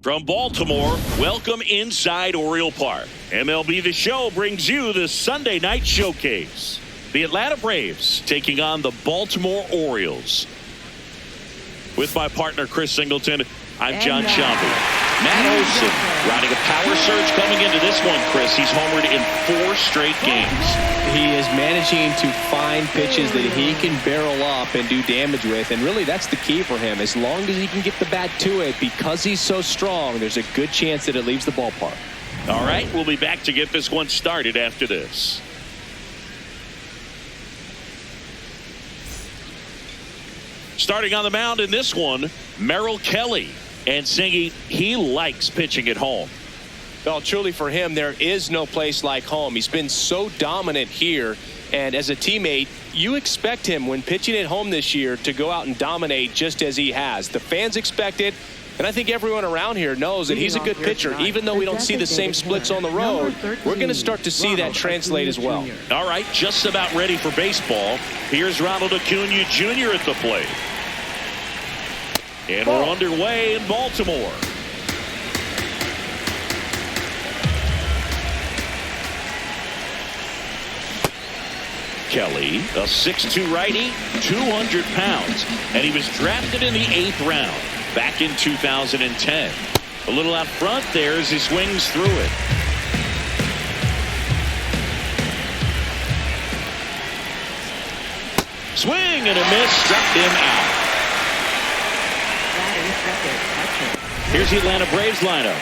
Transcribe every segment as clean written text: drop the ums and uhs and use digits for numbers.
From Baltimore, welcome inside Oriole Park. MLB The Show brings you the Sunday night showcase. The Atlanta Braves taking on the Baltimore Orioles. With my partner, Chris Singleton, I'm John Shelby. Matt Olson riding a power surge coming into this one, Chris. He's homered in 4 straight games. He is managing to find pitches that he can barrel up and do damage with, and really that's the key for him. As long as he can get the bat to it, because he's so strong, there's a good chance that it leaves the ballpark. All right, we'll be back to get this one started after this. Starting on the mound in this one, Merrill Kelly. And Singy, he likes pitching at home. Well, truly for him, there is no place like home. He's been so dominant here. And as a teammate, you expect him when pitching at home this year to go out and dominate just as he has. The fans expect it. And I think everyone around here knows that he's a good pitcher. Even though we don't see the same splits on the road, we're going to start to see that translate as well. All right, just about ready for baseball. Here's Ronald Acuna Jr. at the plate. And we're underway in Baltimore. Kelly, a 6'2" righty, 200 pounds. And he was drafted in the 8th round back in 2010. A little out front there as he swings through it. Swing and a miss, struck him out. Here's the Atlanta Braves lineup.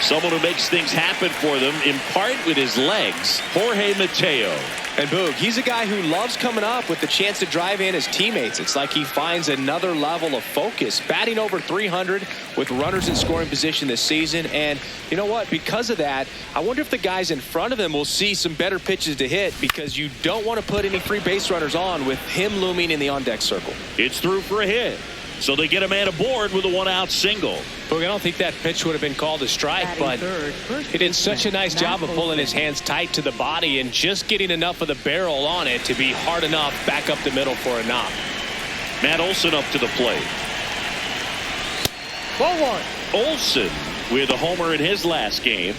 Someone who makes things happen for them, in part with his legs, Jorge Mateo. And Boog, he's a guy who loves coming up with the chance to drive in his teammates. It's like he finds another level of focus. Batting over 300 with runners in scoring position this season. And you know what? Because of that, I wonder if the guys in front of him will see some better pitches to hit, because you don't want to put any free base runners on with him looming in the on-deck circle. It's through for a hit. So they get a man aboard with a 1-out single. Boog, I don't think that pitch would have been called a strike, but he did such a nice job of pulling his hands tight to the body and just getting enough of the barrel on it to be hard enough back up the middle for a knock. Matt Olson up to the plate. Ball 1. Olson with a homer in his last game.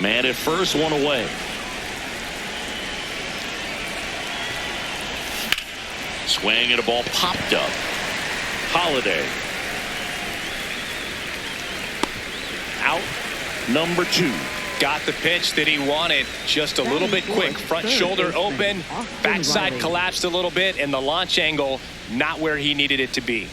Man at first, 1 away. Swing and a ball popped up. Holiday. Out number 2. Got the pitch that he wanted, just a little bit quick. Front shoulder open, backside collapsed a little bit, and the launch angle not where he needed it to be.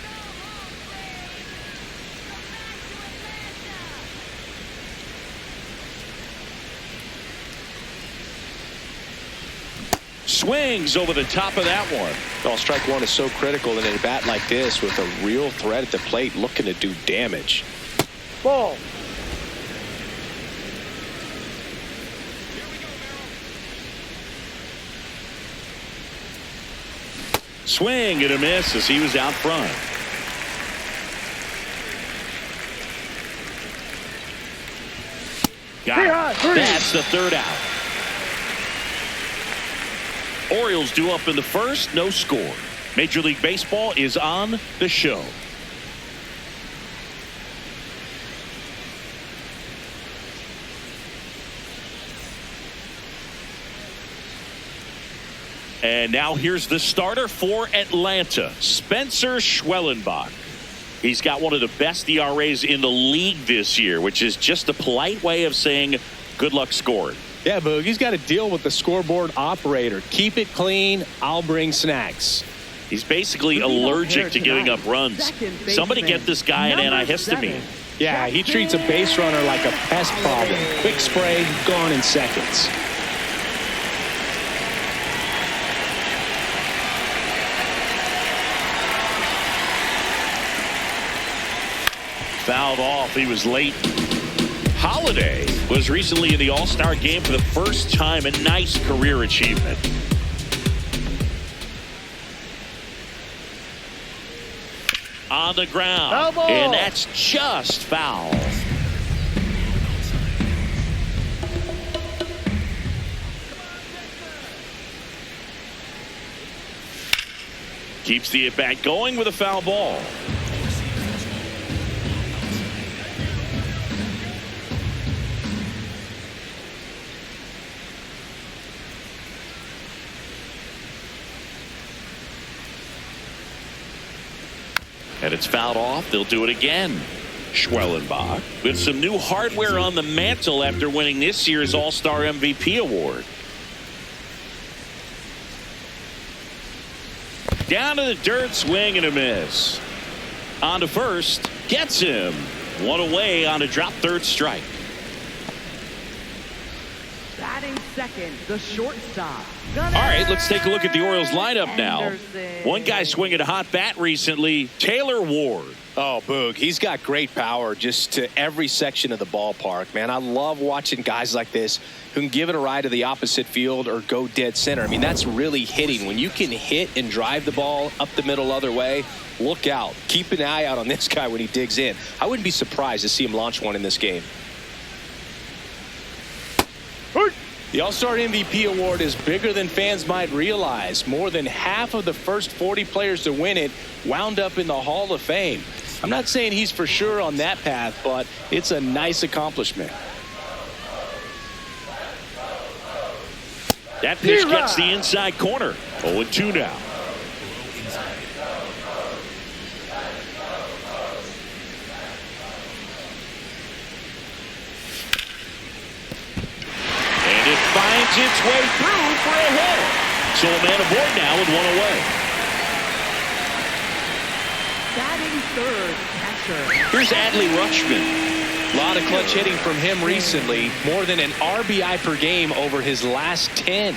Swings over the top of that one. Well, strike 1 is so critical in a bat like this with a real threat at the plate looking to do damage. Ball. Swing and a miss as he was out front. Got it. That's the 3rd out. Orioles due up in the first, no score. Major League Baseball is on the show. And now here's the starter for Atlanta, Spencer Schwellenbach. He's got one of the best ERAs in the league this year, which is just a polite way of saying good luck scoring. Yeah, Boog, he's got to deal with the scoreboard operator. Keep it clean, I'll bring snacks. He's basically allergic to giving up runs. Somebody get this guy an antihistamine. Yeah, he treats a base runner like a pest problem. Quick spray, gone in seconds. Fouled off. He was late. Holiday was recently in the All-Star game for the first time. A nice career achievement. On the ground. And that's just foul. Keeps the at-bat going with a foul ball. And it's fouled off. They'll do it again. Schwellenbach with some new hardware on the mantle after winning this year's All-Star MVP award. Down to the dirt, swing and a miss. On to first, gets him. One away on a drop third strike. Batting second, the shortstop. All right, let's take a look at the Orioles lineup now. One guy swinging a hot bat recently, Taylor Ward. Oh, Boog, he's got great power just to every section of the ballpark, man. I love watching guys like this who can give it a ride to the opposite field or go dead center. I mean, that's really hitting. When you can hit and drive the ball up the middle other way, look out. Keep an eye out on this guy when he digs in. I wouldn't be surprised to see him launch one in this game. The All-Star MVP award is bigger than fans might realize. More than half of the first 40 players to win it wound up in the Hall of Fame. I'm not saying he's for sure on that path, but it's a nice accomplishment. That pitch gets the inside corner. 0-2 now. And it finds its way through for a hit. So a man aboard now with one away. Batting third, catcher. Here's Adley Rutschman. A lot of clutch hitting from him recently. More than an RBI per game over his last 10.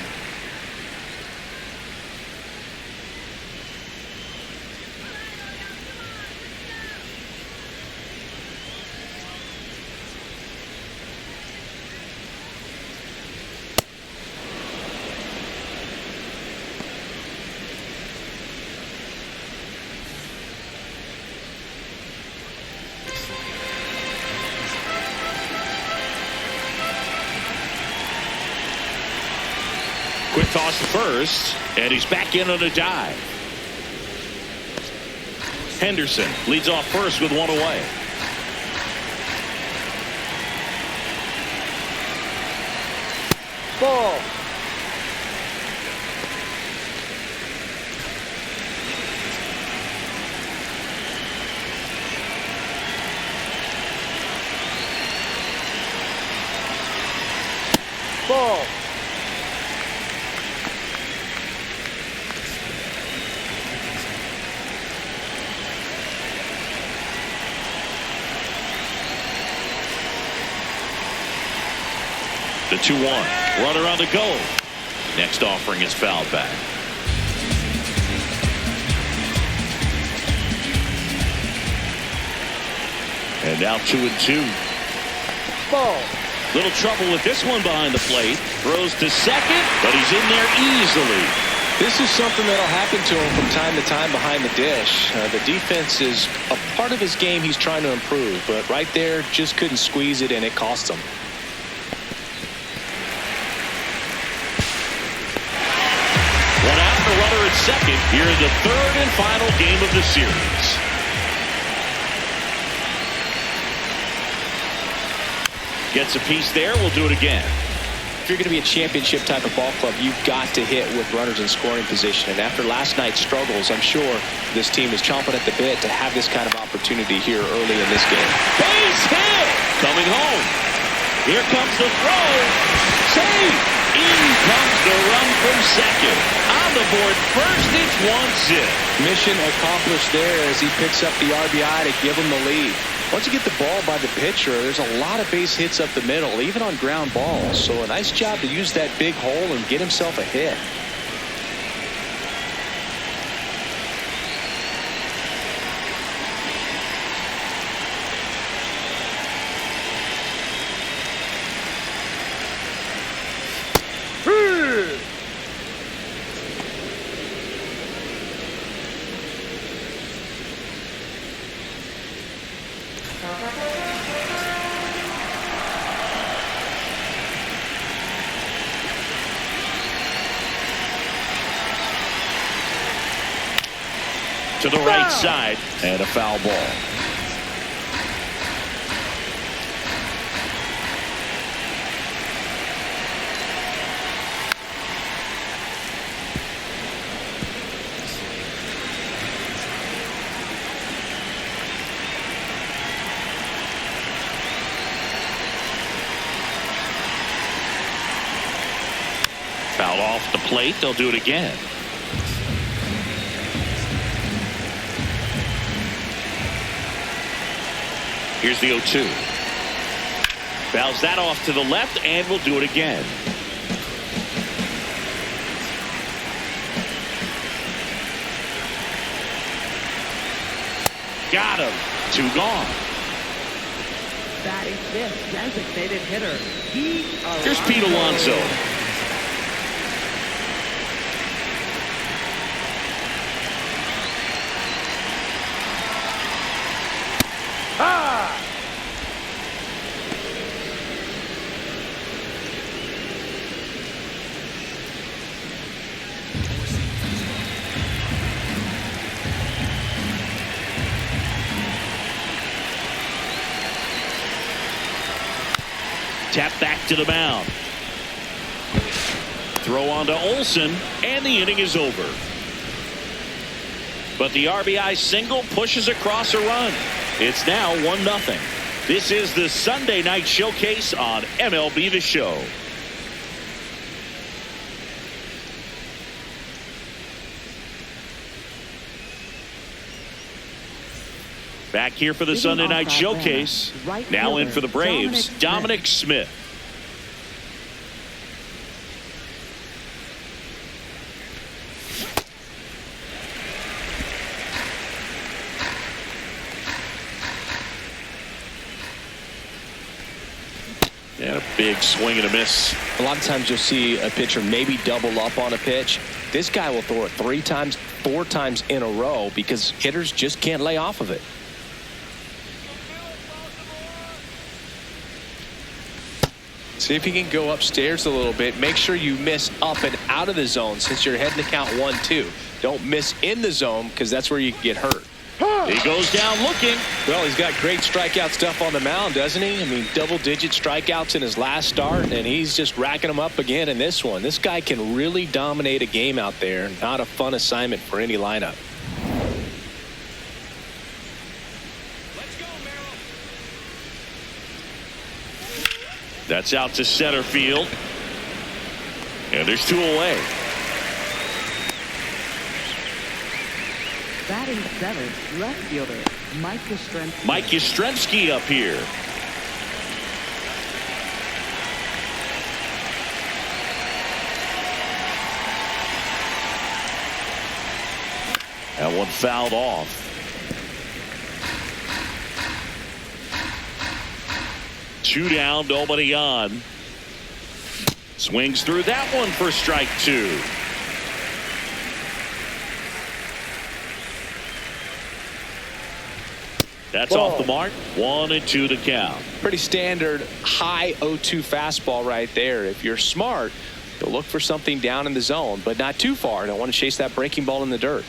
Quick toss to first, and he's back in on a dive. Henderson leads off first with one away. Ball. Ball. The 2-1. Runner on the go. Next offering is fouled back. And now 2-2. Ball. Little trouble with this one behind the plate. Throws to second, but he's in there easily. This is something that'll happen to him from time to time behind the dish. The defense is a part of his game he's trying to improve, but right there just couldn't squeeze it, and it cost him. One out, the runner at second here in the third and final game of the series. Gets a piece there. We'll do it again. If you're going to be a championship type of ball club, you've got to hit with runners in scoring position. And after last night's struggles, I'm sure this team is chomping at the bit to have this kind of opportunity here early in this game. Base hit! Coming home. Here comes the throw. Save! In comes the run from second. On the board first, it's 1-0. Mission accomplished there as he picks up the RBI to give him the lead. Once you get the ball by the pitcher, there's a lot of base hits up the middle, even on ground balls. So a nice job to use that big hole and get himself a hit. to the right side, and a foul ball. Fouled off the plate. They'll do it again. Here's the 0-2. Fouls that off to the left, and we'll do it again. Got him. 2 gone. Batting fifth, designated hitter. Here's Pete Alonso. Tap back to the mound. Throw on to Olsen, and the inning is over. But the RBI single pushes across a run. It's now 1-0. This is the Sunday night showcase on MLB The Show. Back here for the Sunday night showcase. Now in for the Braves, Dominic Smith. And a big swing and a miss. A lot of times you'll see a pitcher maybe double up on a pitch. This guy will throw it 3 times, 4 times in a row because hitters just can't lay off of it. See if you can go upstairs a little bit. Make sure you miss up and out of the zone since you're heading to count 1-2. Don't miss in the zone because that's where you can get hurt. He goes down looking. Well, he's got great strikeout stuff on the mound, doesn't he? I mean, double-digit strikeouts in his last start, and he's just racking them up again in this one. This guy can really dominate a game out there. Not a fun assignment for any lineup. That's out to center field. And there's 2 away. Batting seventh, left fielder, Mike Yastrzemski. Mike Yastrzemski up here. That one fouled off. Two down, nobody on. Swings through that one for strike 2. That's off the mark. 1-2 to count. Pretty standard high 0-2 fastball right there. If you're smart, you'll look for something down in the zone, but not too far. Don't want to chase that breaking ball in the dirt.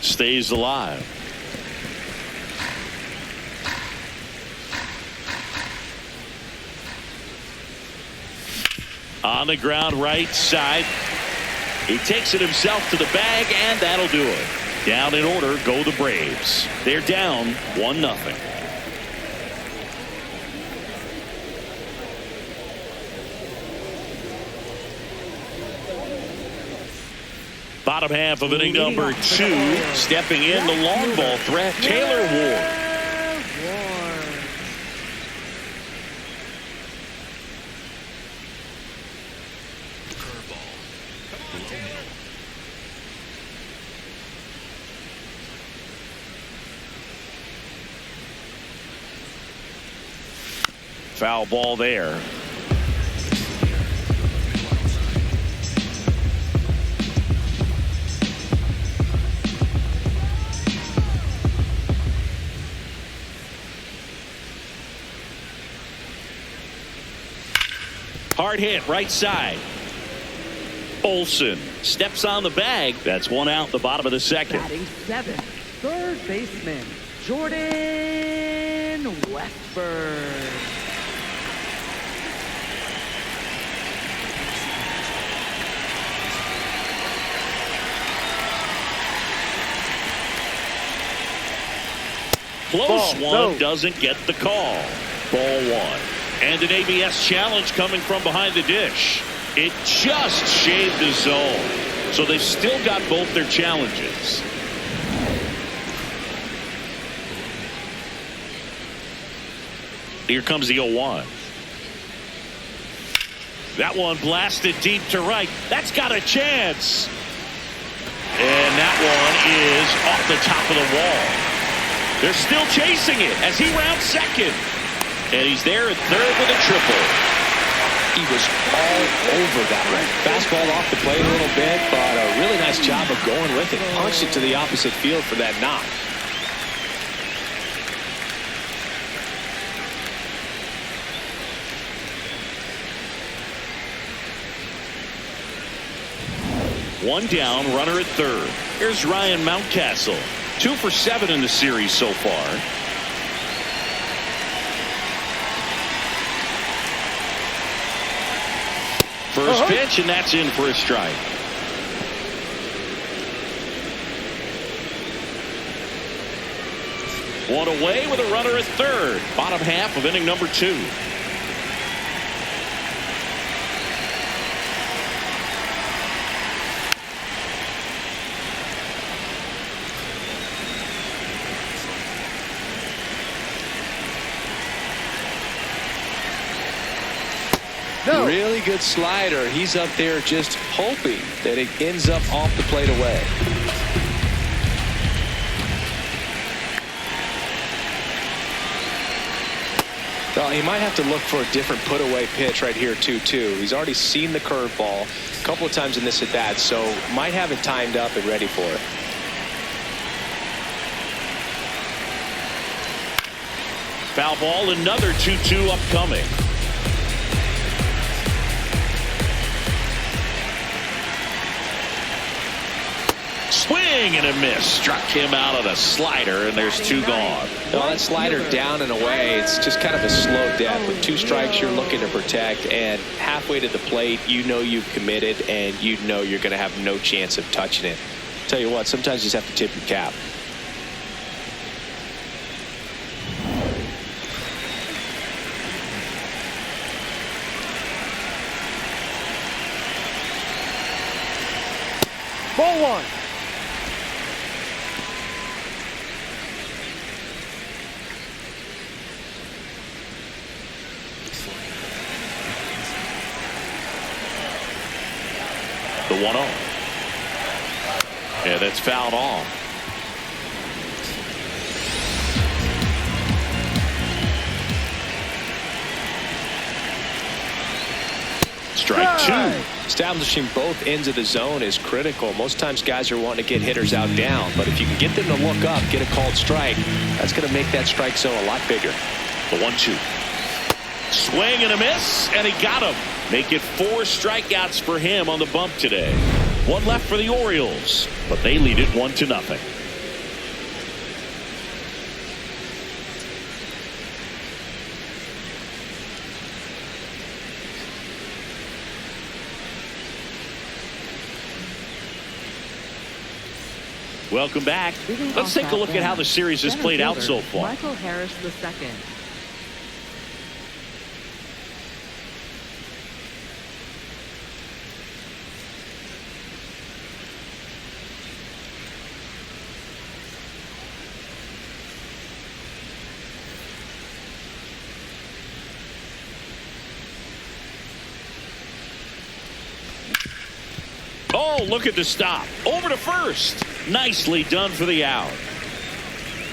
Stays alive. On the ground right side. He takes it himself to the bag, and that'll do it. Down in order go the Braves. They're down 1-0. Bottom half of inning number 2. Stepping in the long ball threat, Taylor Ward. Foul ball there. hard hit right side. Olsen steps on the bag. That's one out in the bottom of the second. Batting seventh, third baseman, Jordan Westburg. Close one, doesn't get the call. Ball one. And an ABS challenge coming from behind the dish. It just shaved the zone. So they've still got both their challenges. Here comes the 0-1. That one blasted deep to right. That's got a chance. And that one is off the top of the wall. They're still chasing it as he rounds second. And he's there at third with a triple. He was all over that one. Fastball off the plate a little bit, but a really nice job of going with it. Punched it to the opposite field for that knock. One down, runner at third. Here's Ryan Mountcastle. 2 for 7 in the series so far. First pitch, and that's in for a strike. One away with a runner at third. Bottom half of inning number 2. Really good slider. He's up there just hoping that it ends up off the plate away. Well, he might have to look for a different put away pitch right here 2-2. He's already seen the curveball a couple of times in this at bat, so might have it timed up and ready for it. Foul ball, another 2-2 upcoming. Swing and a miss. Struck him out on a slider, and there's 2 gone. Well, that slider down and away, it's just kind of a slow death. With 2 strikes, you're looking to protect, and halfway to the plate, you know you've committed, and you know you're going to have no chance of touching it. Tell you what, sometimes you just have to tip your cap. Ball one. The 1-0. Yeah, that's fouled off. Strike 2. Establishing both ends of the zone is critical. Most times guys are wanting to get hitters out down, but if you can get them to look up, get a called strike, that's going to make that strike zone a lot bigger. The 1-2. Swing and a miss, and he got him. Make it 4 strikeouts for him on the bump today. 1 left for the Orioles, but they lead it 1-0. Welcome back. Let's take a look at how the series has played out so far. Michael Harris II. Oh, look at the stop. Over to first. Nicely done for the out.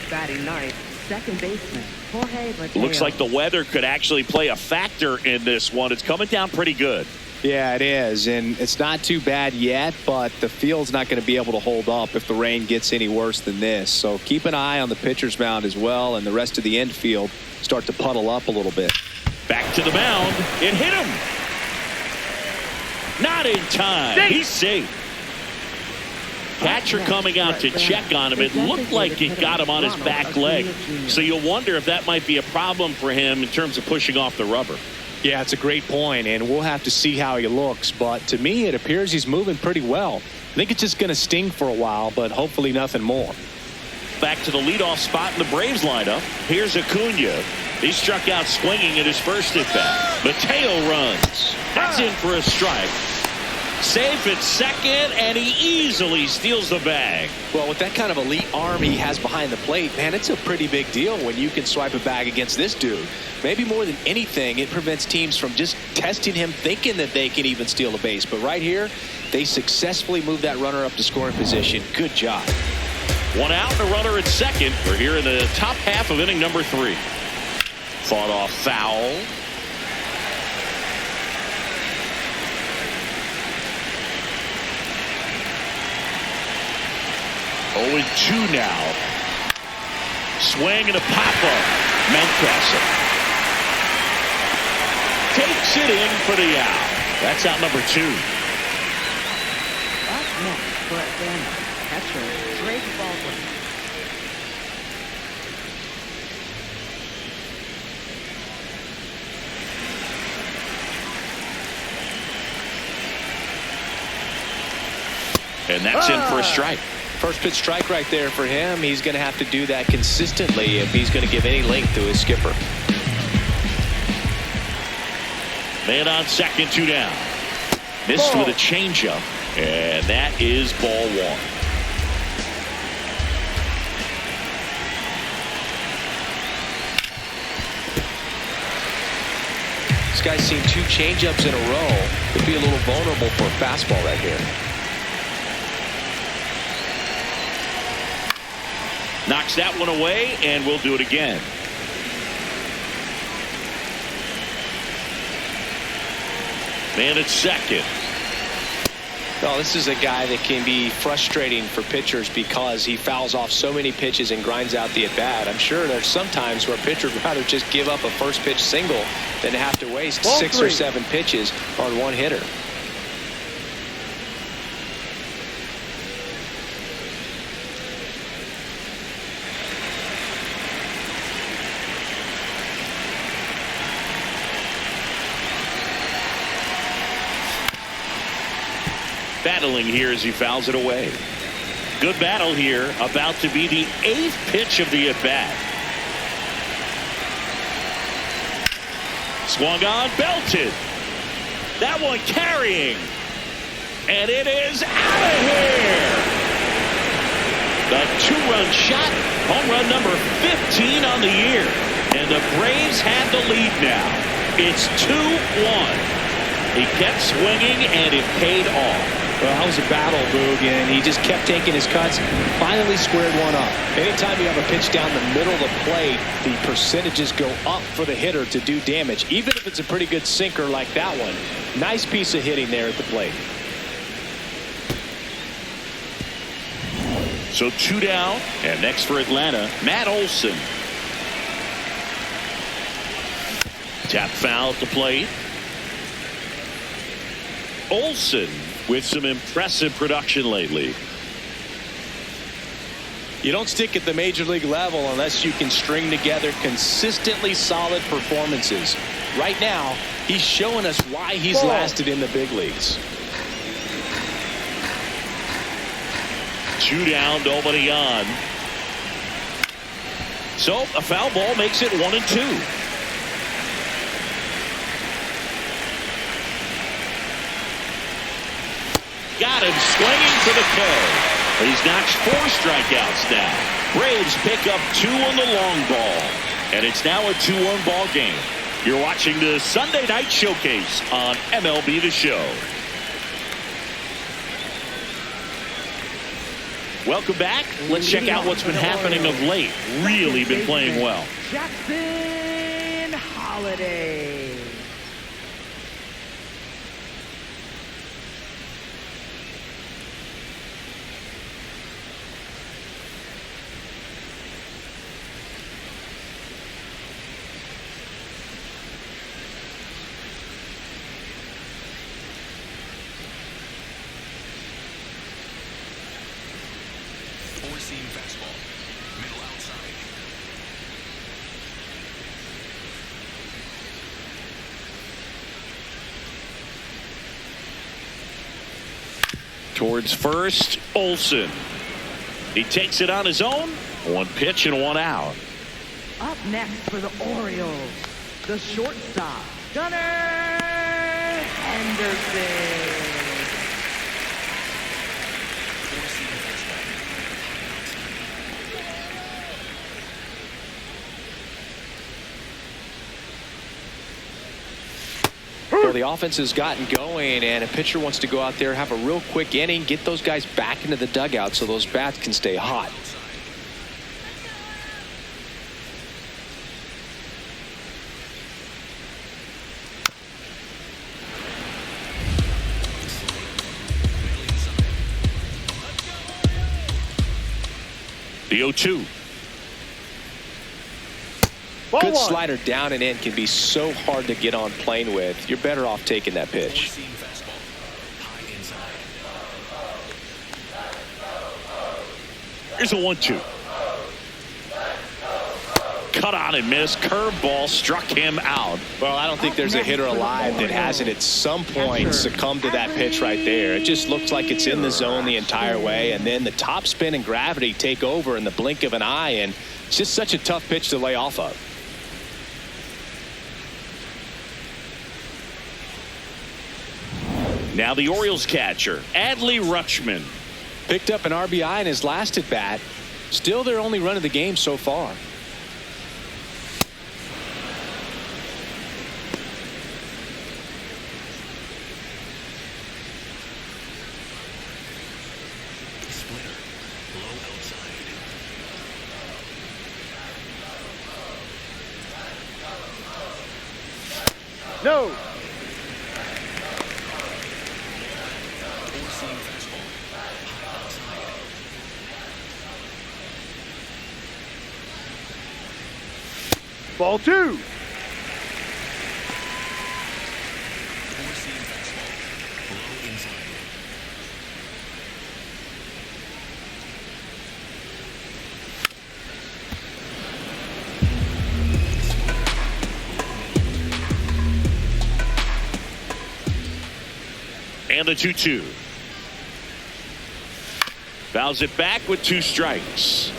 Batting ninth, second baseman, Jorge Mateo. Looks like the weather could actually play a factor in this one. It's coming down pretty good. Yeah, it is, and it's not too bad yet, but the field's not going to be able to hold up if the rain gets any worse than this. So keep an eye on the pitcher's mound as well, and the rest of the infield start to puddle up a little bit. Back to the mound. It hit him. Not in time. He's safe. Catcher coming out to check on him. It looked like it got him on his back leg. So you'll wonder if that might be a problem for him in terms of pushing off the rubber. Yeah, it's a great point, and we'll have to see how he looks. But to me, it appears he's moving pretty well. I think it's just going to sting for a while, but hopefully nothing more. Back to the leadoff spot in the Braves lineup. Here's Acuna. He struck out swinging at his first at bat. Mateo runs. That's in for a strike. Safe at second, and he easily steals the bag. Well, with that kind of elite arm he has behind the plate, man, it's a pretty big deal when you can swipe a bag against this dude. Maybe more than anything, it prevents teams from just testing him, thinking that they can even steal a base. But right here, they successfully move that runner up to scoring position. Good job. One out and a runner at second. We're here in the top half of inning number 3. Fought off foul. Oh, and 2 now. Swing and a pop-up. Mountcastle takes it in for the out. That's out number 2. Up next for Atlanta, catcher Drake Baldwin. And that's in for a strike. First pitch strike right there for him. He's going to have to do that consistently if he's going to give any length to his skipper. Man on second, 2 down. Missed with a changeup, and that is ball 1. This guy's seen 2 changeups in a row. Could be a little vulnerable for a fastball right here. Knocks that one away, and we'll do it again. Man at second. Well, this is a guy that can be frustrating for pitchers because he fouls off so many pitches and grinds out the at-bat. I'm sure there's some times where a pitcher would rather just give up a first pitch single than have to waste 6 or 7 pitches on one hitter. Battling here as he fouls it away. Good battle here. About to be the 8th pitch of the at-bat. Swung on, belted. That one carrying. And it is out of here. The 2-run shot. Home run number 15 on the year. And the Braves have the lead now. It's 2-1. He kept swinging, and it paid off. Well, that was a battle, Boog, and he just kept taking his cuts. Finally squared one up. Anytime you have a pitch down the middle of the plate, the percentages go up for the hitter to do damage, even if it's a pretty good sinker like that one. Nice piece of hitting there at the plate. So 2 down, and next for Atlanta, Matt Olson. Tap foul at the plate. Olson with some impressive production lately. You don't stick at the major league level unless you can string together consistently solid performances. Right now, he's showing us why he's lasted in the big leagues. 2 down, nobody on. So a foul ball makes it 1-2. Got him swinging for the kill. He's notched 4 strikeouts now. Braves pick up 2 on the long ball. And it's now a 2-1 ball game. You're watching the Sunday Night Showcase on MLB The Show. Welcome back. Let's check out what's been happening of late. Really been playing well. Jackson Holiday. Four-seam fastball. Middle outside. Towards first, Olsen. He takes it on his own. One pitch and one out. Up next for the Orioles, the shortstop, Gunnar Henderson. Well, the offense has gotten going, and a pitcher wants to go out there, have a real quick inning, get those guys back into the dugout so those bats can stay hot. The 0-2. Good slider down and in can be so hard to get on plane with. You're better off taking that pitch. Four-seam fastball. High inside. Here's a 1-2. Cut on and missed. Curveball struck him out. Well, I don't think there's a hitter alive that hasn't at some point succumbed to that pitch right there. It just looks like it's in the zone the entire way, and then the top spin and gravity take over in the blink of an eye, and it's just such a tough pitch to lay off of. Now the Orioles catcher, Adley Rutschman. Picked up an RBI in his last at bat. Still their only run of the game so far. Splitter. Low outside. No. Four-seam fastball. High outside. Ball two. Four-seam fastball. Low inside. And the 2-2. Fouls it back with 2 strikes.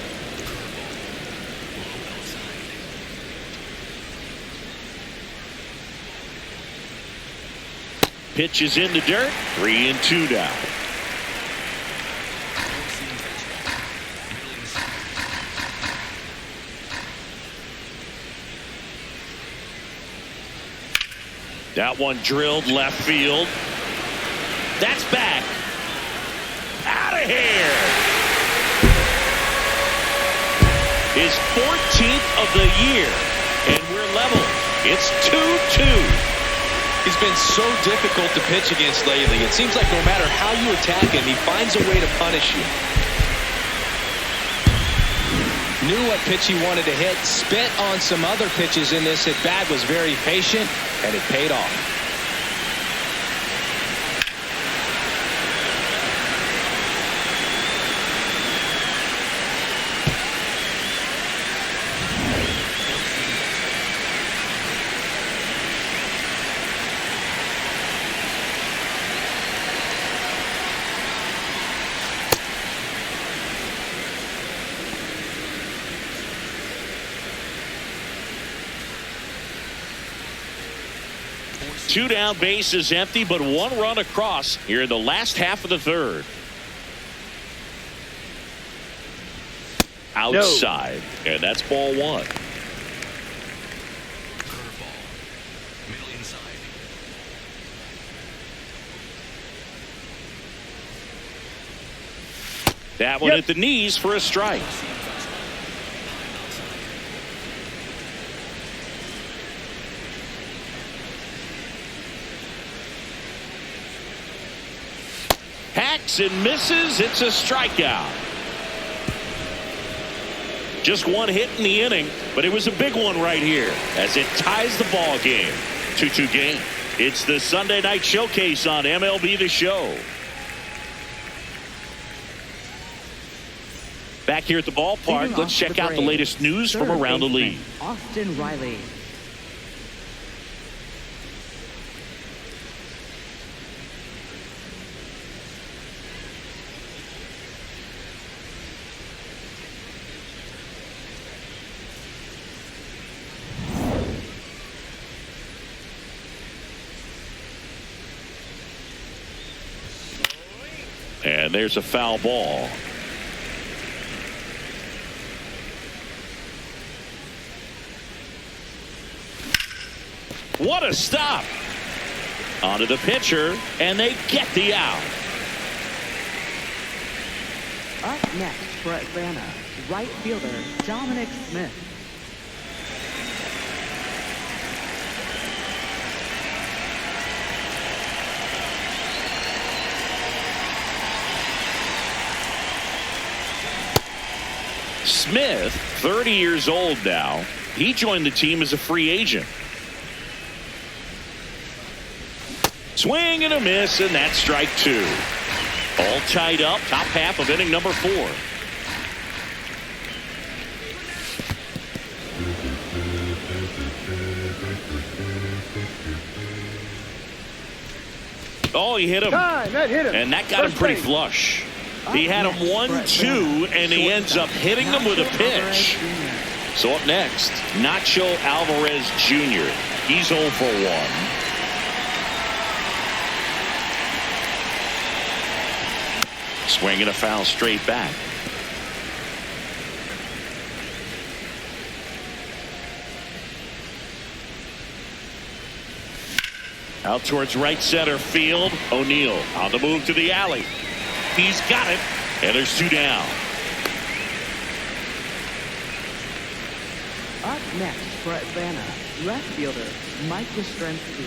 Pitch is in the dirt. 3-2 now. Four-seam fastball. Middle inside. That one drilled left field. That's back. Out of here. His 14th of the year. And we're level. It's 2-2. He's been so difficult to pitch against lately. It seems like no matter how you attack him, he finds a way to punish you. Knew what pitch he wanted to hit, spent on some other pitches in this at bat, was very patient, and it paid off. Two down, bases empty, but 1 run across here in the last half of the third. Outside, and that's ball 1. Curveball. Middle inside. That one at the knees for a strike. Four-seam fastball. High outside. Hacks and misses. It's a strikeout. Just 1 hit in the inning, but it was a big one right here as it ties the ball game. 2-2 game. It's the Sunday night showcase on MLB The Show. Back here at the ballpark, let's check out the latest news from around the league. Austin Riley. And there's a foul ball. What a stop. Onto the pitcher, and they get the out. Up next for Atlanta, right fielder Dominic Smith. Smith, 30 years old now. He joined the team as a free agent. Swing and a miss, and that's strike two. All tied up, top half of inning number 4. Oh, he hit him. Time, that hit him. And that got him pretty flush. He had him 1-2, and he ends up hitting him with a pitch. So up next, Nacho Alvarez Jr. He's 0 for 1. Swing and a foul straight back. Out towards right center field. O'Neill on the move to the alley. He's got it, and there's 2 down. Up next for Atlanta, left fielder Mike Yastrzemski.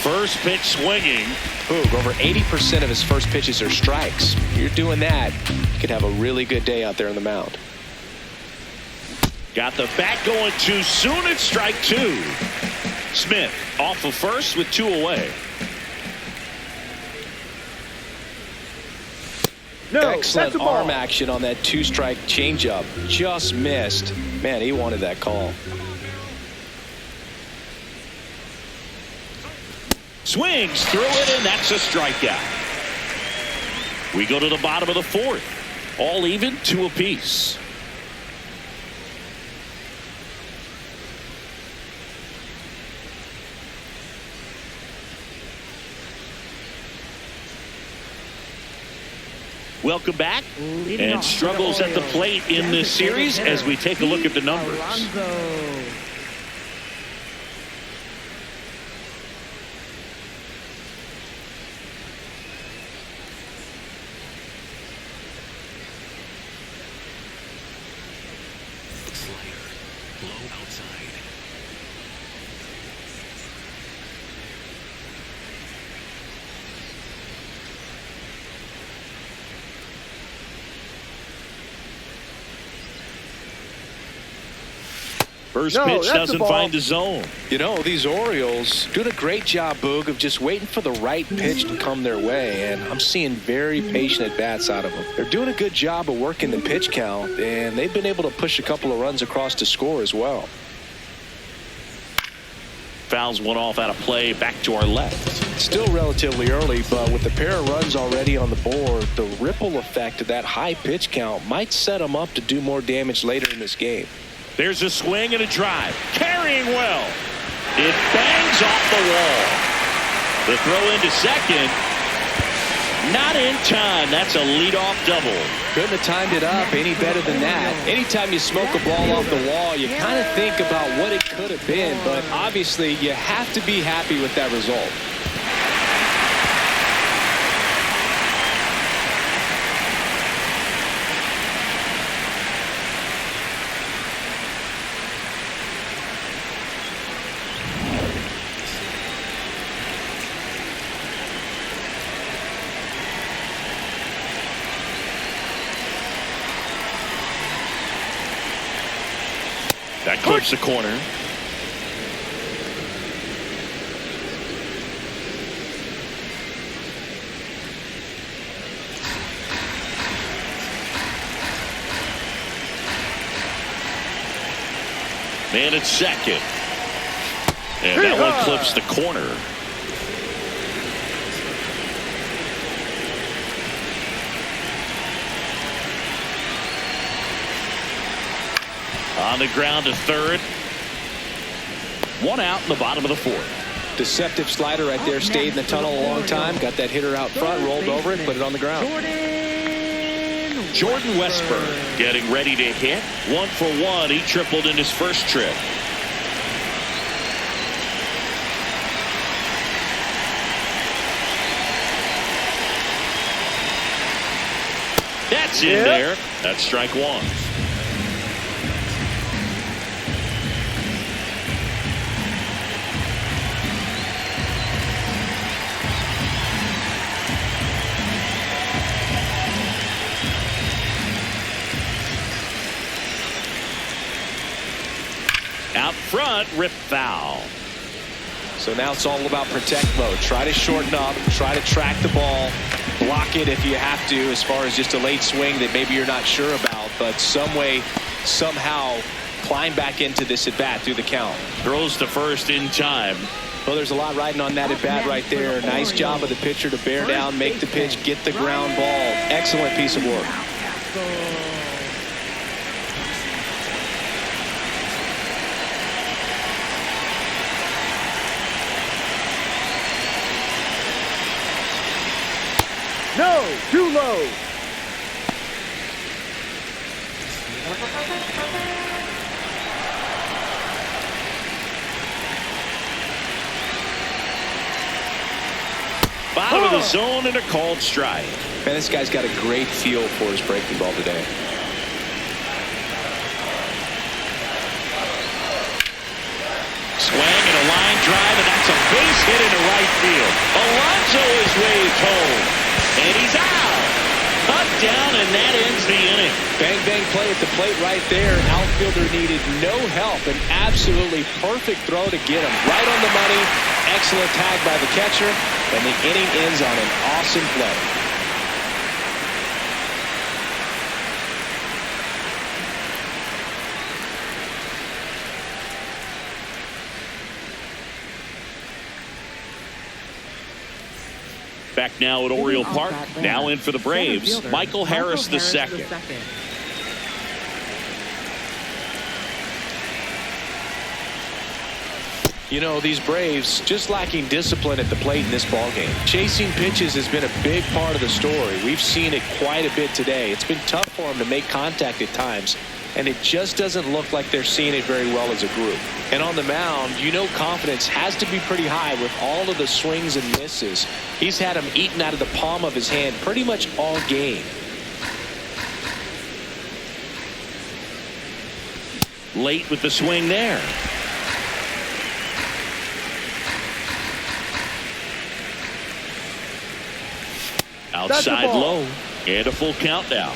First pitch swinging. Boog, over 80% of his first pitches are strikes. You're doing that, you could have a really good day out there on the mound. Got the bat going too soon. It's strike 2. Smith off of first with 2 away. No, excellent that's a ball. arm action on that 2-strike changeup. Just missed. Man, he wanted that call. Swings through it, and that's a strikeout. We go to the bottom of the 4th. All even, 2 apiece. Welcome back. And struggles at the plate in this series as we take a look at the numbers. Slider. Low outside. First No, pitch that's doesn't the ball. find the zone. You know, these Orioles doing a great job, Boog, of just waiting for the right pitch to come their way, and I'm seeing very patient at-bats out of them. They're doing a good job of working the pitch count, and they've been able to push a couple of runs across to score as well. Fouls one off out of play, back to our left. Still relatively early, but with the pair of runs already on the board, the ripple effect of that high pitch count might set them up to do more damage later in this game. There's a swing and a drive. Carrying well. It bangs off the wall. The throw into second. Not in time. That's a leadoff double. Couldn't have timed it up any better than that. Anytime you smoke a ball off the wall, you kind of think about what it could have been, but obviously you have to be happy with that result. That clips the corner. Man at second. And that one clips the corner. On the ground to third. One out in the bottom of the fourth. Deceptive slider right there. Stayed in the tunnel a long time. Got that hitter out front. Rolled over it. Put it on the ground. Jordan Westburg getting ready to hit. 1 for 1. He tripled in his first trip. That's in there. That's strike one. Out front, rip foul. So now it's all about protect mode. Try to shorten up, try to track the ball, block it if you have to, as far as just a late swing that maybe you're not sure about, but some way, somehow climb back into this at bat through the count. Throws to first in time. Well, there's a lot riding on that at bat right there. Nice job of the pitcher to bear down, make the pitch, get the ground ball. Excellent piece of work. No, too low. Bottom of the zone and a called strike. Man, this guy's got a great feel for his breaking ball today. Swing and a line drive, and that's a base hit into right field. Alonso is waved home, and he's out. Cut down, and that ends the inning. Bang, bang play at the plate right there. Outfielder needed no help. An absolutely perfect throw to get him. Right on the money. Excellent tag by the catcher. And the inning ends on an awesome play. Back now at Oriole Park. Now in for the Braves, Michael Harris II. You know, these Braves just lacking discipline at the plate in this ballgame. Chasing pitches has been a big part of the story. We've seen it quite a bit today. It's been tough for them to make contact at times, and it just doesn't look like they're seeing it very well as a group. And on the mound, you know, confidence has to be pretty high with all of the swings and misses. He's had them eaten out of the palm of his hand pretty much all game. Late with the swing there. Outside low, and a full count now.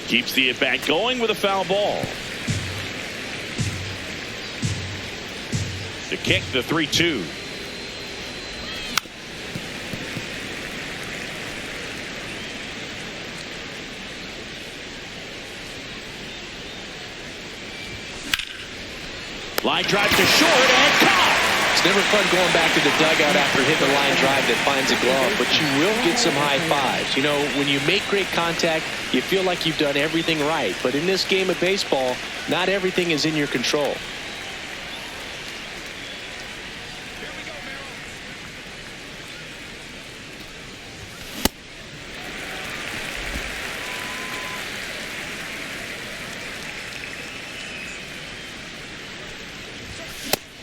Keeps the at-bat going with a foul ball. The kick, the 3-2. Line drive to short and caught. It's never fun going back to the dugout after hitting a line drive that finds a glove, but you will get some high fives. You know, when you make great contact, you feel like you've done everything right. But in this game of baseball, not everything is in your control.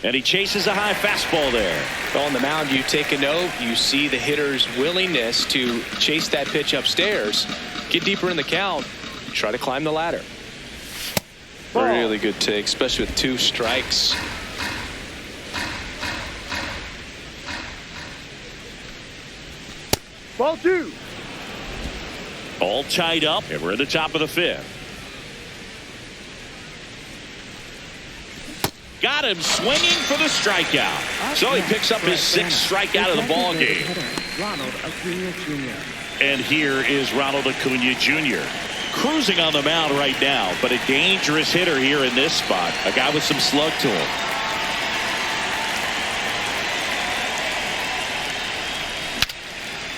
And he chases a high fastball there. On the mound, you take a note. You see the hitter's willingness to chase that pitch upstairs, get deeper in the count, try to climb the ladder. Ball. Really good take, especially with 2 strikes. Ball 2. All tied up, and we're at the top of the 5th. Got him swinging for the strikeout. So he picks up his 6th strikeout of the ball game. Ronald Acuna Jr. And here is Ronald Acuna Jr. cruising on the mound right now, but a dangerous hitter here in this spot. A guy with some slug to him.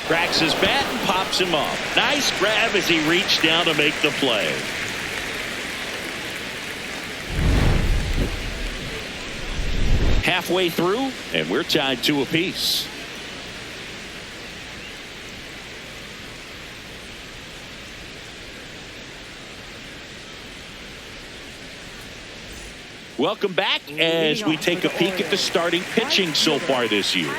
Cracks his bat and pops him up. Nice grab as he reached down to make the play. Halfway through, and we're tied 2 apiece. Welcome back as we take a peek at the starting pitching so far this year.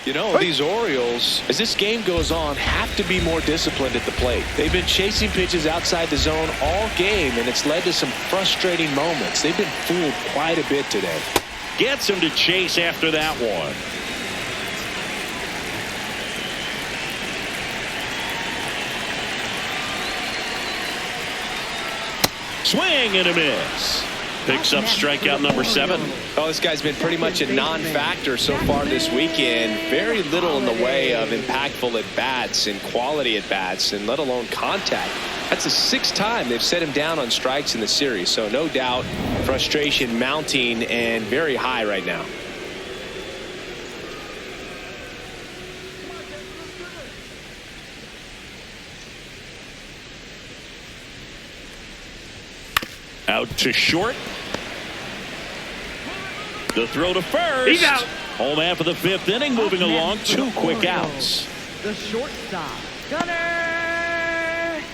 You know, these Orioles, as this game goes on, have to be more disciplined at the plate. They've been chasing pitches outside the zone all game, and it's led to some frustrating moments. They've been fooled quite a bit today. Gets him to chase after that one. Swing and a miss. Picks up strikeout number 7. Oh, this guy's been pretty much a non-factor so far this weekend. Very little in the way of impactful at-bats and quality at-bats, and let alone contact. That's the 6th time they've set him down on strikes in the series. So no doubt frustration mounting and very high right now. Out to short. The throw to first. He's out. Home half of the 5th inning, moving along. 2 quick outs. The shortstop, Gunnar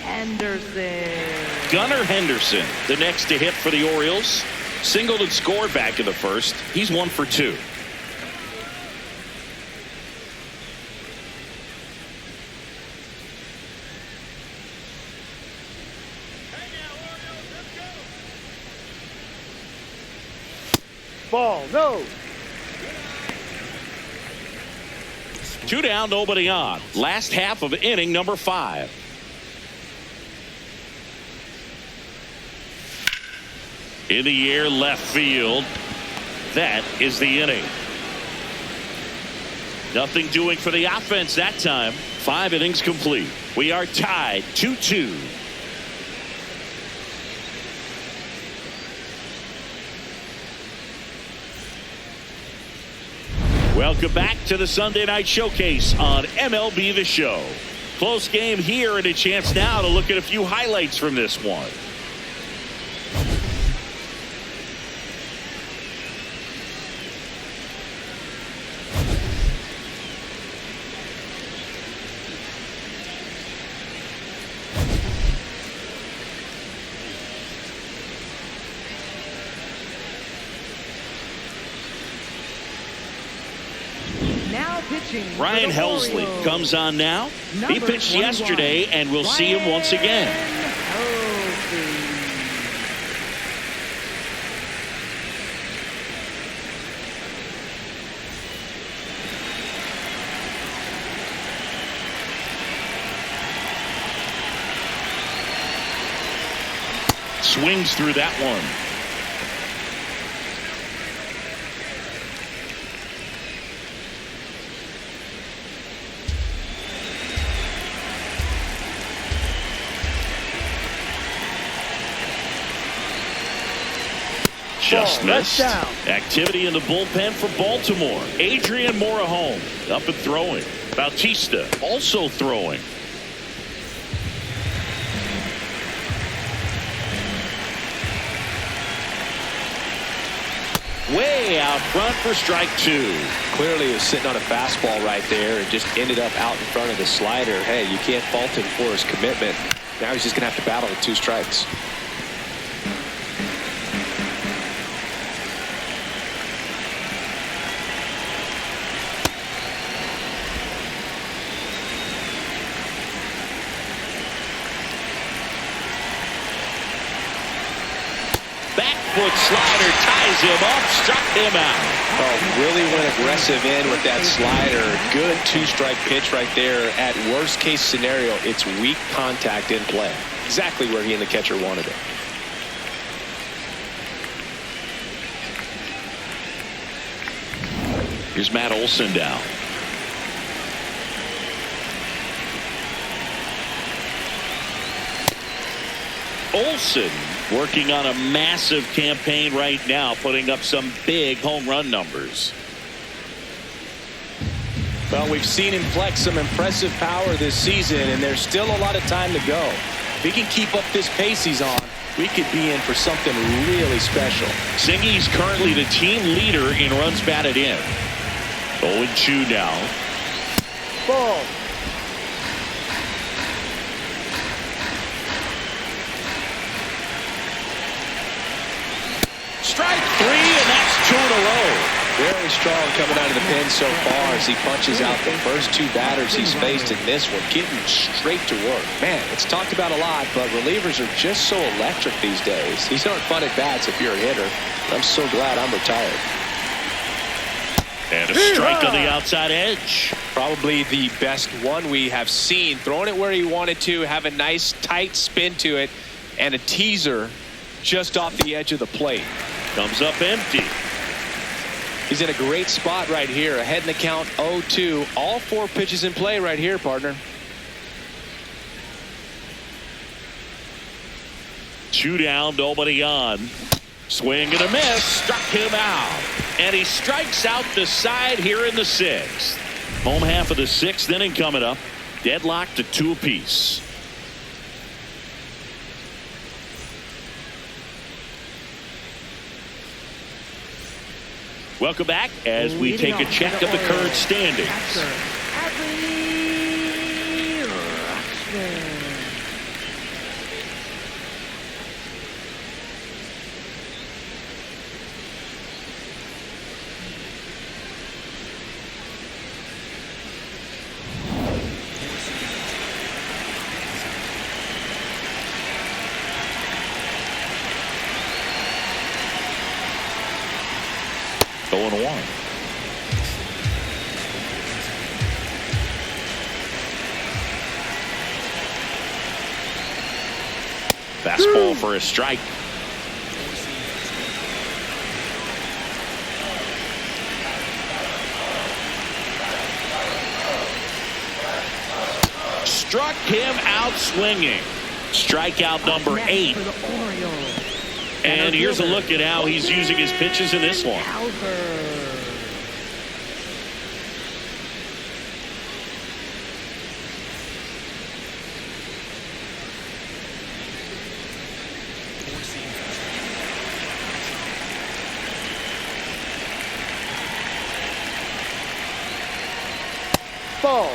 Henderson. Gunnar Henderson, the next to hit for the Orioles. Singled and scored back in the 1st. He's 1 for 2. Ball, no. 2 down, nobody on. Last half of inning number 5. In the air, left field. That is the inning. Nothing doing for the offense that time. 5 innings complete. We are tied 2-2. Welcome back to the Sunday Night Showcase on MLB The Show. Close game here and a chance now to look at a few highlights from this one. Ryan Helsley comes on now. He pitched yesterday, and we'll see him once again. Swings through that one. Just missed. Activity in the bullpen for Baltimore. Adrian Morejon up and throwing. Bautista also throwing. Way out front for strike 2. Clearly he was sitting on a fastball right there and just ended up out in front of the slider. Hey, you can't fault him for his commitment. Now he's just going to have to battle with 2 strikes. back foot slider ties him up, struck him out. Oh, really went aggressive in with that slider. Good two-strike pitch right there. At worst case scenario, it's weak contact in play. Exactly where he and the catcher wanted it. Here's Matt Olson down. Olson working on a massive campaign right now, putting up some big home run numbers. Well, we've seen him flex some impressive power this season, and there's still a lot of time to go. If he can keep up this pace he's on, we could be in for something really special. Singy's currently the team leader in runs batted in. 0-2 now. Ball. Strike 3, and that's 2 in a row. Very strong coming out of the pen so far as he punches out the first two batters he's faced in this one, getting straight to work. Man, it's talked about a lot, but relievers are just so electric these days. These aren't fun at bats if you're a hitter. I'm so glad I'm retired. And a strike on the outside edge. Probably the best one we have seen. Throwing it where he wanted to, have a nice tight spin to it, and a teaser just off the edge of the plate. Comes up empty. He's in a great spot right here. Ahead in the count 0-2. All 4 pitches in play right here, partner. 2 down, nobody on. Swing and a miss, struck him out. And he strikes out the side here in the 6th. Home half of the 6th inning coming up. Deadlocked at 2 apiece. Welcome back as we take a check of the current standings. Going 1. Fastball for a strike. Struck him out swinging. Strikeout number 8. And here's a look at how he's using his pitches in this one. Ball.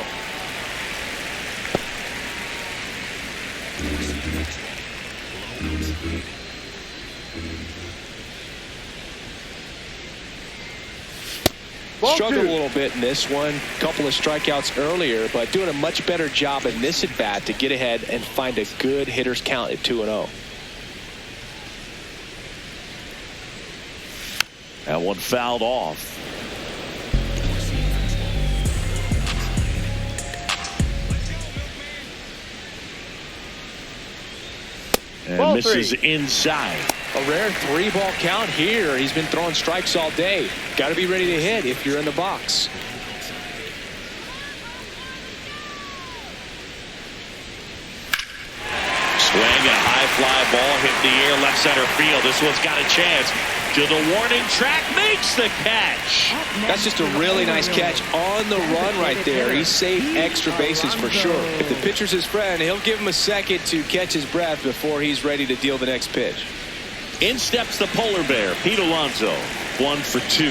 Struggled a little bit in this one. Couple of strikeouts earlier, but doing a much better job in this at bat to get ahead and find a good hitter's count at 2-0. That one fouled off. And Ball misses 3. inside. A rare 3-ball count here. He's been throwing strikes all day. Got to be ready to hit if you're in the box. Swing and a high fly ball hit in the air left center field. This one's got a chance. To the warning track, makes the catch. That's just a really nice catch on the run right there. He saved extra bases for sure. If the pitcher's his friend, he'll give him a second to catch his breath before he's ready to deal the next pitch. In steps the polar bear, Pete Alonso. 1 for 2.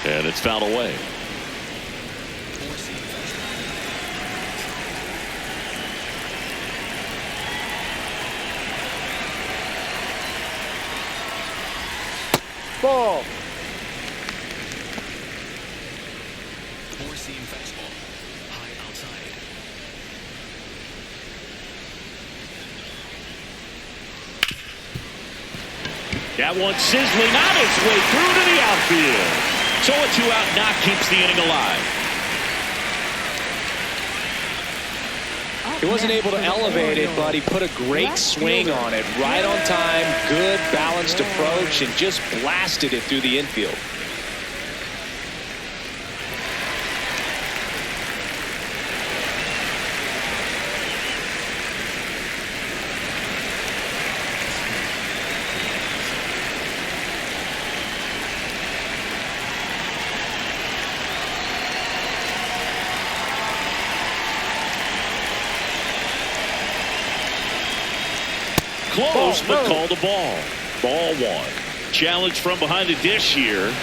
And it's fouled away. Ball. 4-seam fastball. High outside. That one sizzling on its way through to the outfield. So a 2-out knock keeps the inning alive. He wasn't able to elevate it, but he put a great swing on it. Right on time, good balanced approach, and just blasted it through the infield. Close, but called a ball. Ball one. Challenge from behind the dish here.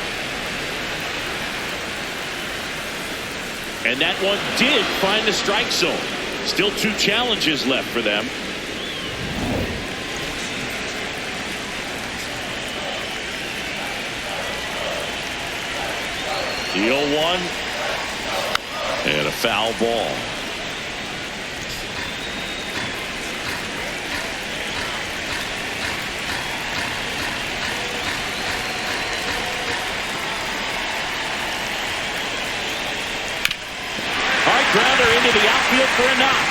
And that one did find the strike zone. Still 2 challenges left for them. The 0-1. And a foul ball. Grounder into the outfield for a knock.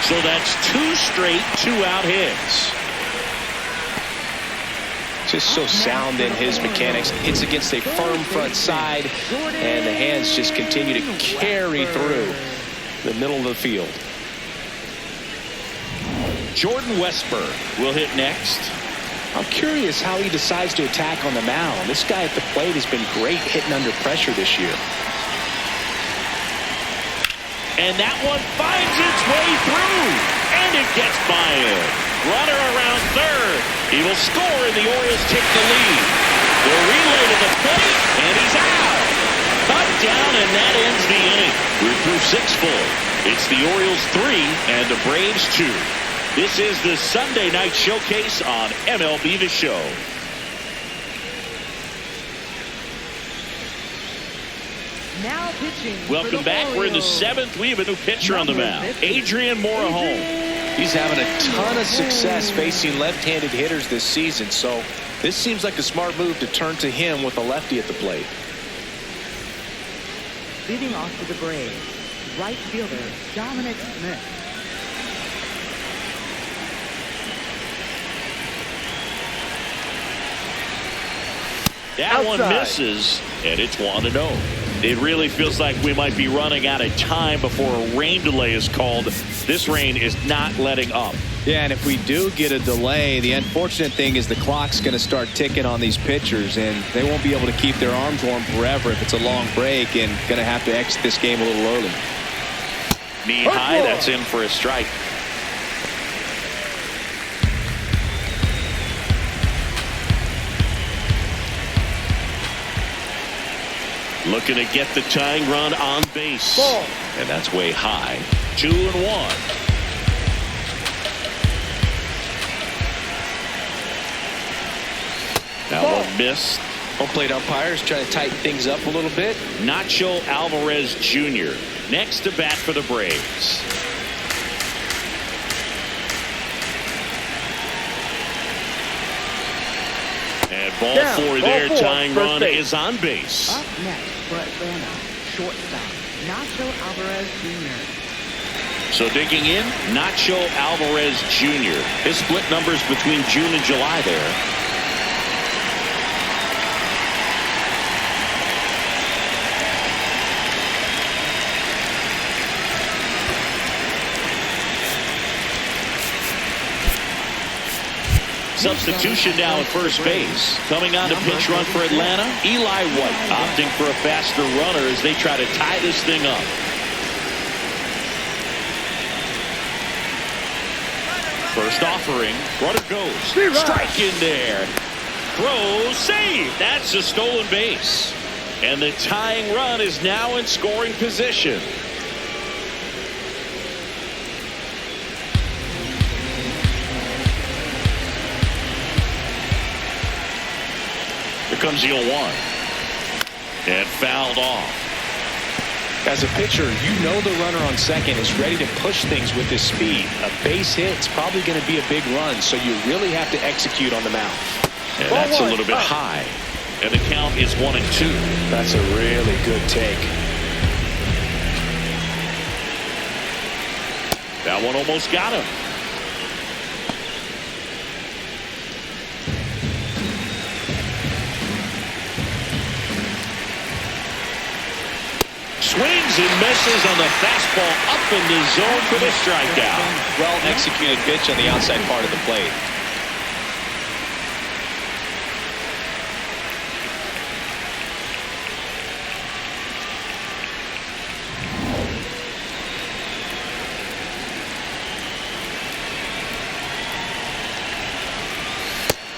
So that's 2 straight 2-out hits. Just so sound in his mechanics. Hits against a firm front side, and the hands just continue to carry through the middle of the field. Jordan Westburg will hit next. I'm curious how he decides to attack on the mound. This guy at the plate has been great hitting under pressure this year. And that one finds its way through. And it gets by him. Runner around third. He will score, and the Orioles take the lead. The relay to the plate, and he's out. Cut down, and that ends the inning. We're through 6 full. It's the Orioles 3 and the Braves 2. This is the Sunday night showcase on MLB The Show. Now pitching. Welcome back. We're in the 7th. We have a new pitcher on the mound. Adrian Morejon. He's having a ton of success facing left-handed hitters this season, so this seems like a smart move to turn to him with a lefty at the plate. Leading off for the Braves, right fielder Dominic Smith. That one misses, and it's 1-0. It really feels like we might be running out of time before a rain delay is called. This rain is not letting up. Yeah, and if we do get a delay, the unfortunate thing is the clock's going to start ticking on these pitchers, and they won't be able to keep their arms warm forever if it's a long break, and going to have to exit this game a little early. Knee high, that's in for a strike. Looking to get the tying run on base. Ball. And that's way high. 2-1. That one missed. Home plate umpires trying to tighten things up a little bit. Nacho Alvarez Jr. next to bat for the Braves. And ball four there. Tying run is on base. Up next for Atlanta, shortstop Nacho Alvarez Jr. So digging in, Nacho Alvarez Jr. His split numbers between June and July there. Substitution now at first base. Coming on to pinch run for Atlanta, Eli White opting for a faster runner as they try to tie this thing up. First offering, runner goes. Strike in there. Throw, save. That's a stolen base. And the tying run is now in scoring position. Here comes the 0-1. And fouled off. As a pitcher, you know the runner on second is ready to push things with his speed. A base hit's probably going to be a big run, so you really have to execute on the mound. And that's a little bit high. And the count is 1-2. That's a really good take. That one almost got him. Swings and misses on the fastball up in the zone for the strikeout. Well executed pitch on the outside part of the plate.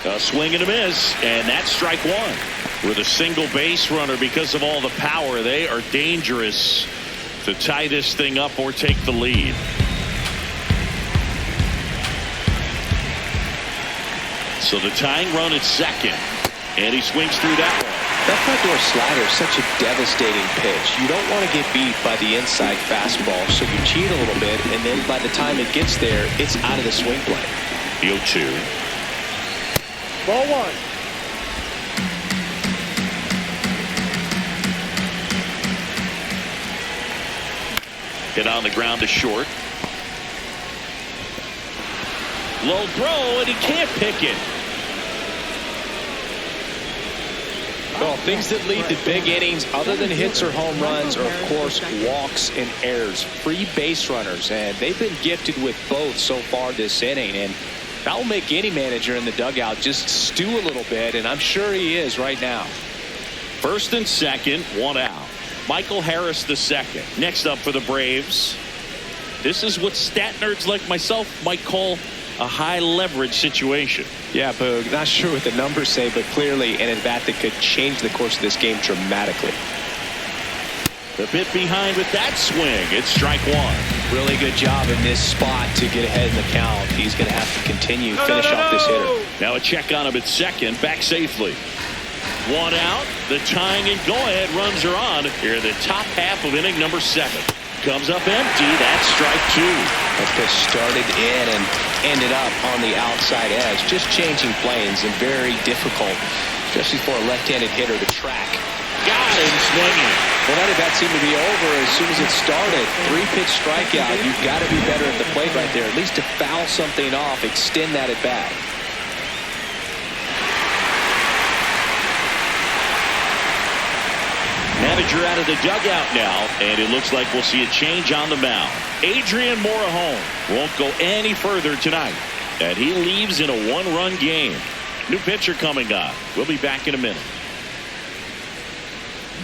A swing and a miss, and that's strike one. With a single base runner, because of all the power, they are dangerous to tie this thing up or take the lead. So the tying run at second, and he swings through that one. That front door slider is such a devastating pitch. You don't want to get beat by the inside fastball, so you cheat a little bit, and then by the time it gets there, it's out of the swing plane. The 0-2. Ball one. Hit on the ground to short. Low throw, and he can't pick it. Well, things that lead to big innings other than hits or home runs are, of course, walks and errors. Free base runners, and they've been gifted with both so far this inning. And that will make any manager in the dugout just stew a little bit, and I'm sure he is right now. First and second, one out. Michael Harris the second. Next up for the Braves. This is what stat nerds like myself might call a high leverage situation. Yeah, Boog, not sure what the numbers say, but clearly an at-bat that could change the course of this game dramatically. The bit behind with that swing. It's strike one. Really good job in this spot to get ahead in the count. He's going to have to continue finish off this hitter. Now a check on him at second. Back safely. One out. The tying and go-ahead runs are on here in the top half of inning number 7. Comes up empty. That's strike two. That pitch started in and ended up on the outside edge. Just changing planes and very difficult, especially for a left-handed hitter to track. Got him swinging. Well, that at-bat seemed to be over as soon as it started. 3-pitch strikeout. You've got to be better at the plate right there, at least to foul something off, extend that at-bat. Manager out of the dugout now, and it looks like we'll see a change on the mound. Adrian Morejon won't go any further tonight, and he leaves in a 1-run game. New pitcher coming up. We'll be back in a minute.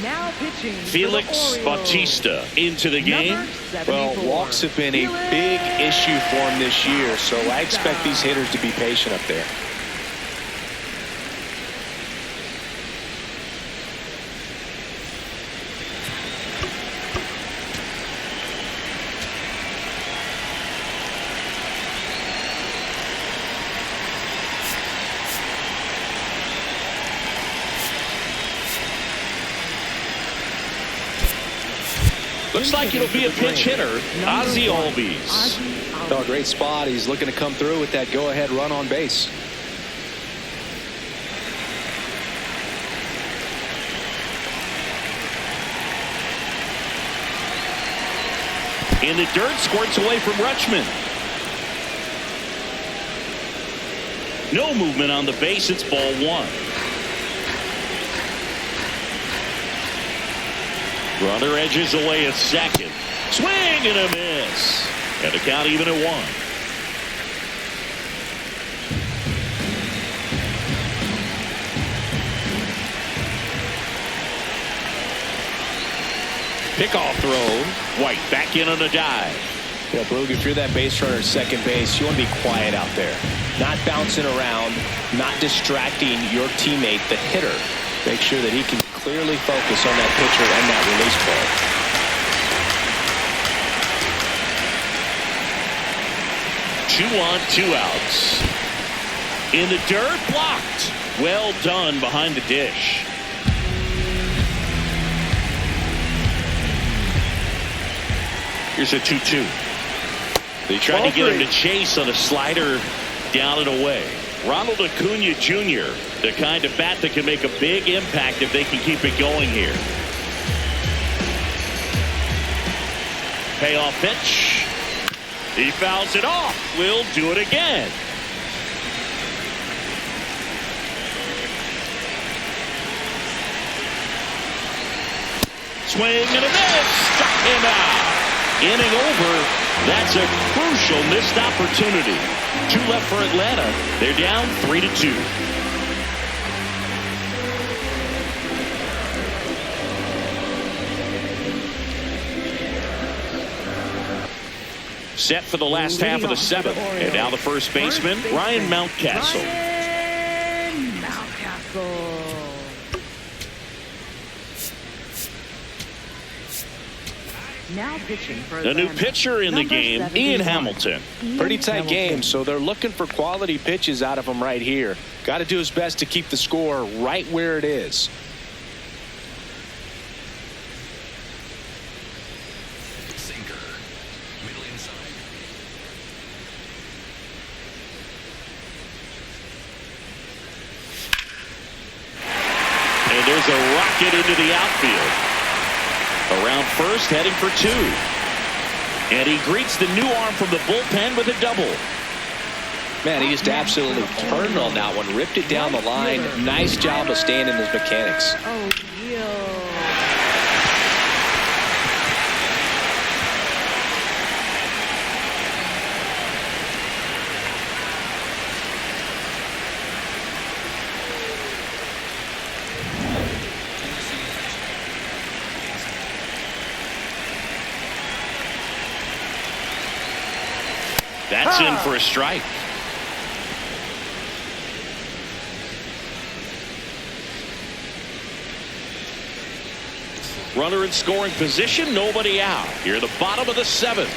Now pitching Felix Bautista into the game. Well, walks have been a big issue for him this year, so I expect these hitters to be patient up there. Looks like it'll be a pinch hitter, Ozzie Albies. Oh, a great spot. He's looking to come through with that go-ahead run on base. In the dirt, squirts away from Rutschman. No movement on the base. It's ball one. Runner edges away at second. Swing and a miss. And the count even at 1. Pickoff throw. White back in on a dive. Yeah, Boog, if you're that base runner at second base, you want to be quiet out there. Not bouncing around, not distracting your teammate, the hitter. Make sure that he can clearly focus on that pitcher and that release ball. Two on, 2 outs. In the dirt, blocked. Well done behind the dish. Here's a 2-2. They tried to get him to chase on a slider down and away. Ronald Acuna Jr., the kind of bat that can make a big impact if they can keep it going here. Payoff pitch. He fouls it off. We'll do it again. Swing and a miss. Struck him out. Inning over. That's a crucial missed opportunity. 2 left for Atlanta. They're down 3-2. Set for the last half of the 7th. And now the first baseman, Ryan Mountcastle. Ryan Mountcastle. Now pitching for The new pitcher in the game, Ian Hamilton. Pretty tight game, so they're looking for quality pitches out of him right here. Got to do his best to keep the score right where it is. Sinker. Middle inside. And there's a rocket into the outfield. Around first, heading for 2. And he greets the new arm from the bullpen with a double. Man, he just absolutely turned on that one, ripped it down the line. Nice job of staying in his mechanics. Oh, yo. That's in for a strike. Runner in scoring position, nobody out. Here at the bottom of the 7th.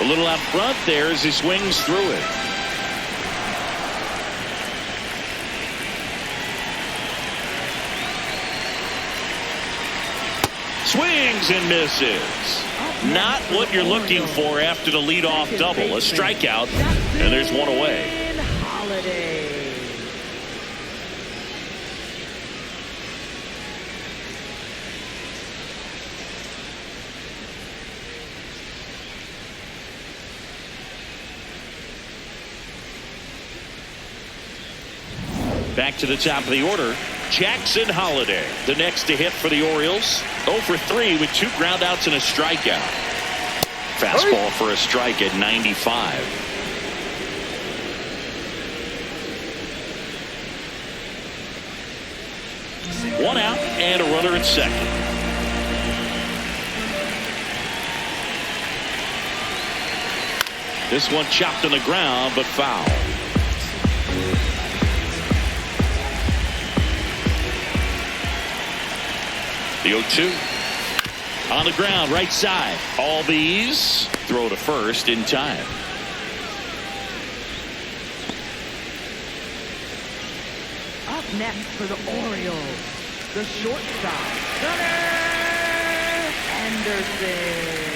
A little out front there as he swings through it. Swings and misses. Not what you're looking for after the leadoff double. A strikeout, and there's one away. Holiday. Back to the top of the order, Jackson Holliday, the next to hit for the Orioles. 0 for 3 with 2 groundouts and a strikeout. Fastball for a strike at 95. One out and a runner at second. This one chopped on the ground, but foul. The 0-2 on the ground, right side. All these throw to first in time. Up next for the Orioles, the shortstop, Gunnar Anderson.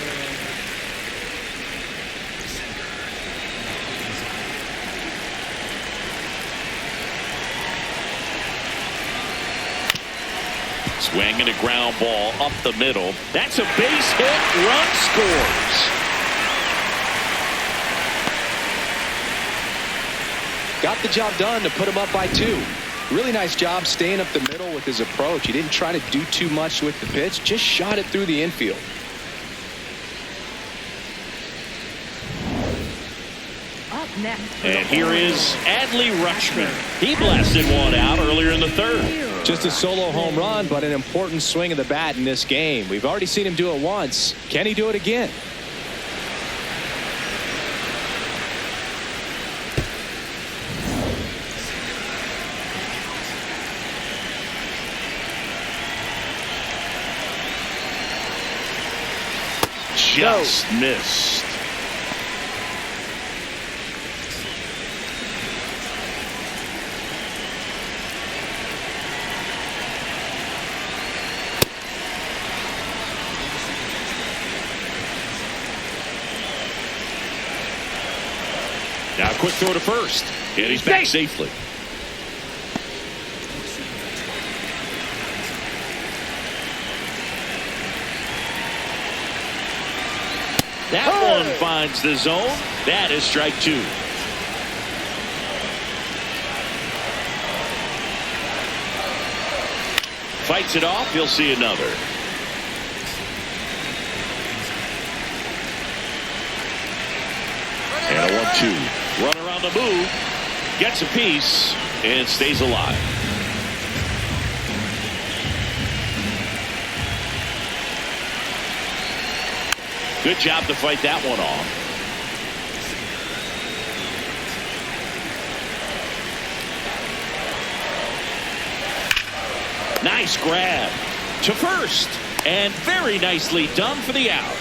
Swing and a ground ball up the middle. That's a base hit. Run scores. Got the job done to put him up by 2. Really nice job staying up the middle with his approach. He didn't try to do too much with the pitch. Just shot it through the infield. Up next. And here is Adley Rutschman. He blasted one out earlier in the 3rd. Just a solo home run, but an important swing of the bat in this game. We've already seen him do it once. Can he do it again? Just missed. quick throw to first. And he's back safely. That one finds the zone. That is strike 2. Fights it off. He'll see another. And a 1-2. Run around the move. Gets a piece and stays alive. Good job to fight that one off. Nice grab to first, and very nicely done for the out.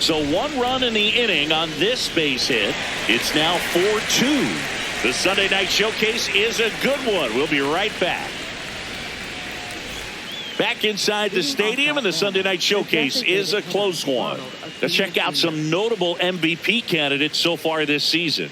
So 1 run in the inning on this base hit. It's now 4-2. The Sunday Night Showcase is a good one. We'll be right back. Back inside the stadium, and the Sunday Night Showcase is a close one. Let's check out some notable MVP candidates so far this season.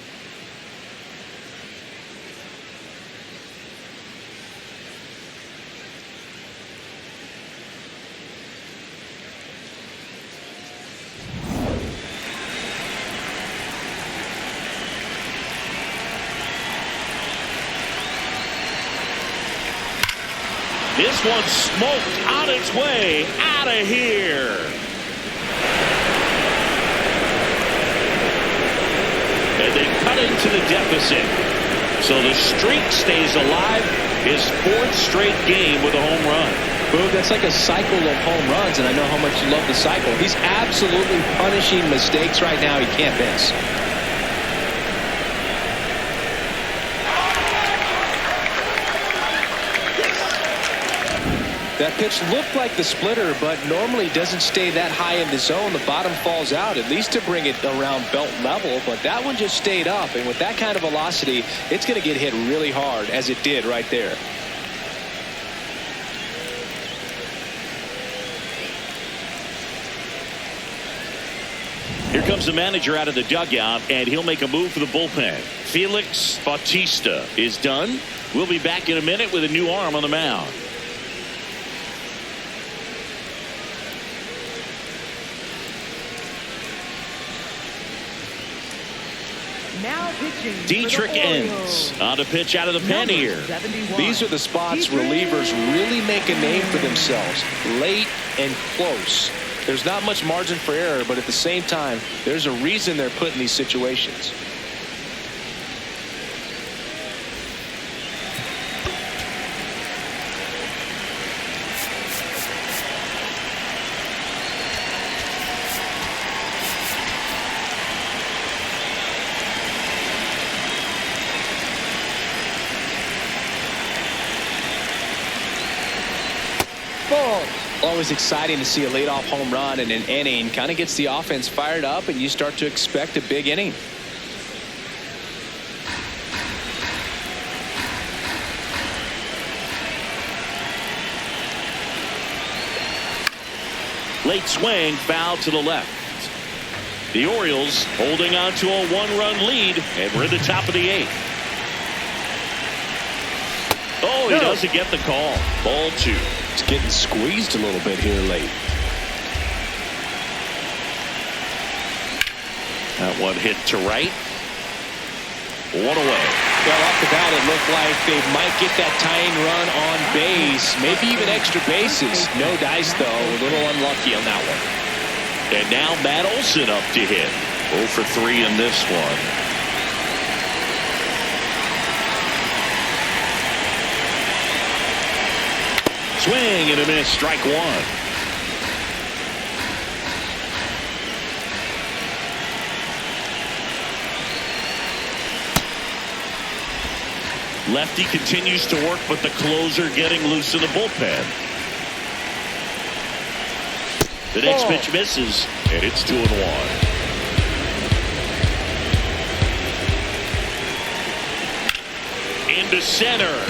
This one smoked on its way out of here. And they cut into the deficit. So the streak stays alive. His 4th straight game with a home run. Boog, that's like a cycle of home runs, and I know how much you love the cycle. He's absolutely punishing mistakes right now. He can't miss. That pitch looked like the splitter, but normally doesn't stay that high in the zone. The bottom falls out, at least to bring it around belt level, but that one just stayed up, and with that kind of velocity, it's going to get hit really hard, as it did right there. Here comes the manager out of the dugout, and he'll make a move for the bullpen. Felix Bautista is done. We'll be back in a minute with a new arm on the mound. Now pitching Dietrich ends on a pitch out of the pen here. These are the spots relievers really make a name for themselves. Late and close. There's not much margin for error, but at the same time, there's a reason they're put in these situations. Always exciting to see a leadoff home run in an inning. Kind of gets the offense fired up, and you start to expect a big inning. Late swing, foul to the left. The Orioles holding on to a 1-run lead, and we're at the top of the 8th. Oh, he doesn't get the call. Ball 2. It's getting squeezed a little bit here late. That one hit to right. 1 away. Well, off the bat, it looked like they might get that tying run on base, maybe even extra bases. No dice, though. A little unlucky on that one. And now Matt Olson up to hit. 0 for 3 in this one. Swing and a miss, strike 1. Lefty continues to work, but the closer getting loose in the bullpen. The next pitch misses, and it's 2-1. Into center.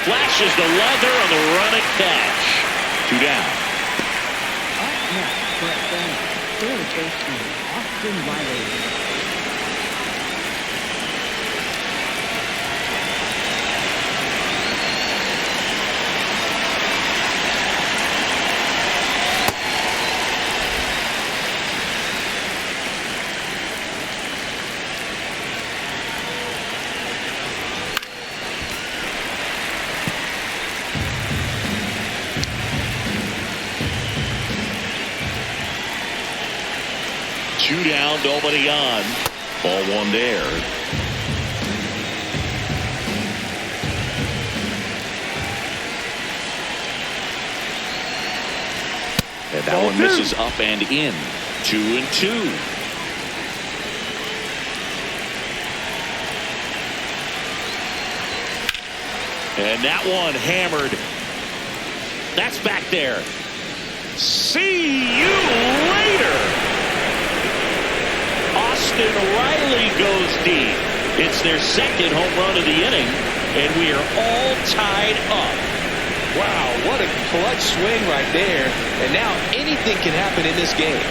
Flashes the leather on the running catch. 2 down. third baseman, Austin Riley. Two down, nobody on. Ball one there. And that one misses up and in. 2-2. And that one hammered. That's back there. See you later. Austin Riley goes deep. It's their second home run of the inning, and we are all tied up. Wow, what a clutch swing right there. And now anything can happen in this game.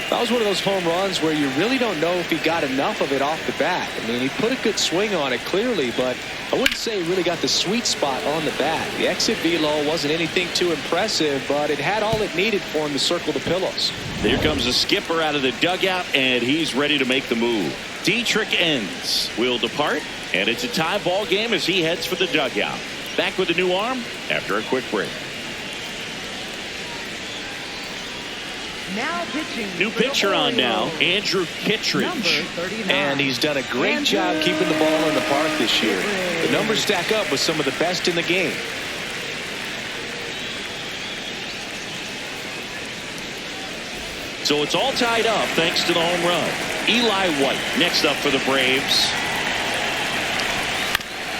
That was one of those home runs where you really don't know if he got enough of it off the bat. I mean, he put a good swing on it clearly, but I wouldn't say he really got the sweet spot on the bat. The exit velo wasn't anything too impressive, but it had all it needed for him to circle the pillows. Here comes the skipper out of the dugout, and he's ready to make the move. Dietrich ends will depart, and it's a tie ball game as he heads for the dugout. Back with a new arm after a quick break. Now pitching. New pitcher on now, Andrew Kittredge. And he's done a great job keeping the ball in the park this year. The numbers stack up with some of the best in the game. So it's all tied up thanks to the home run. Eli White next up for the Braves.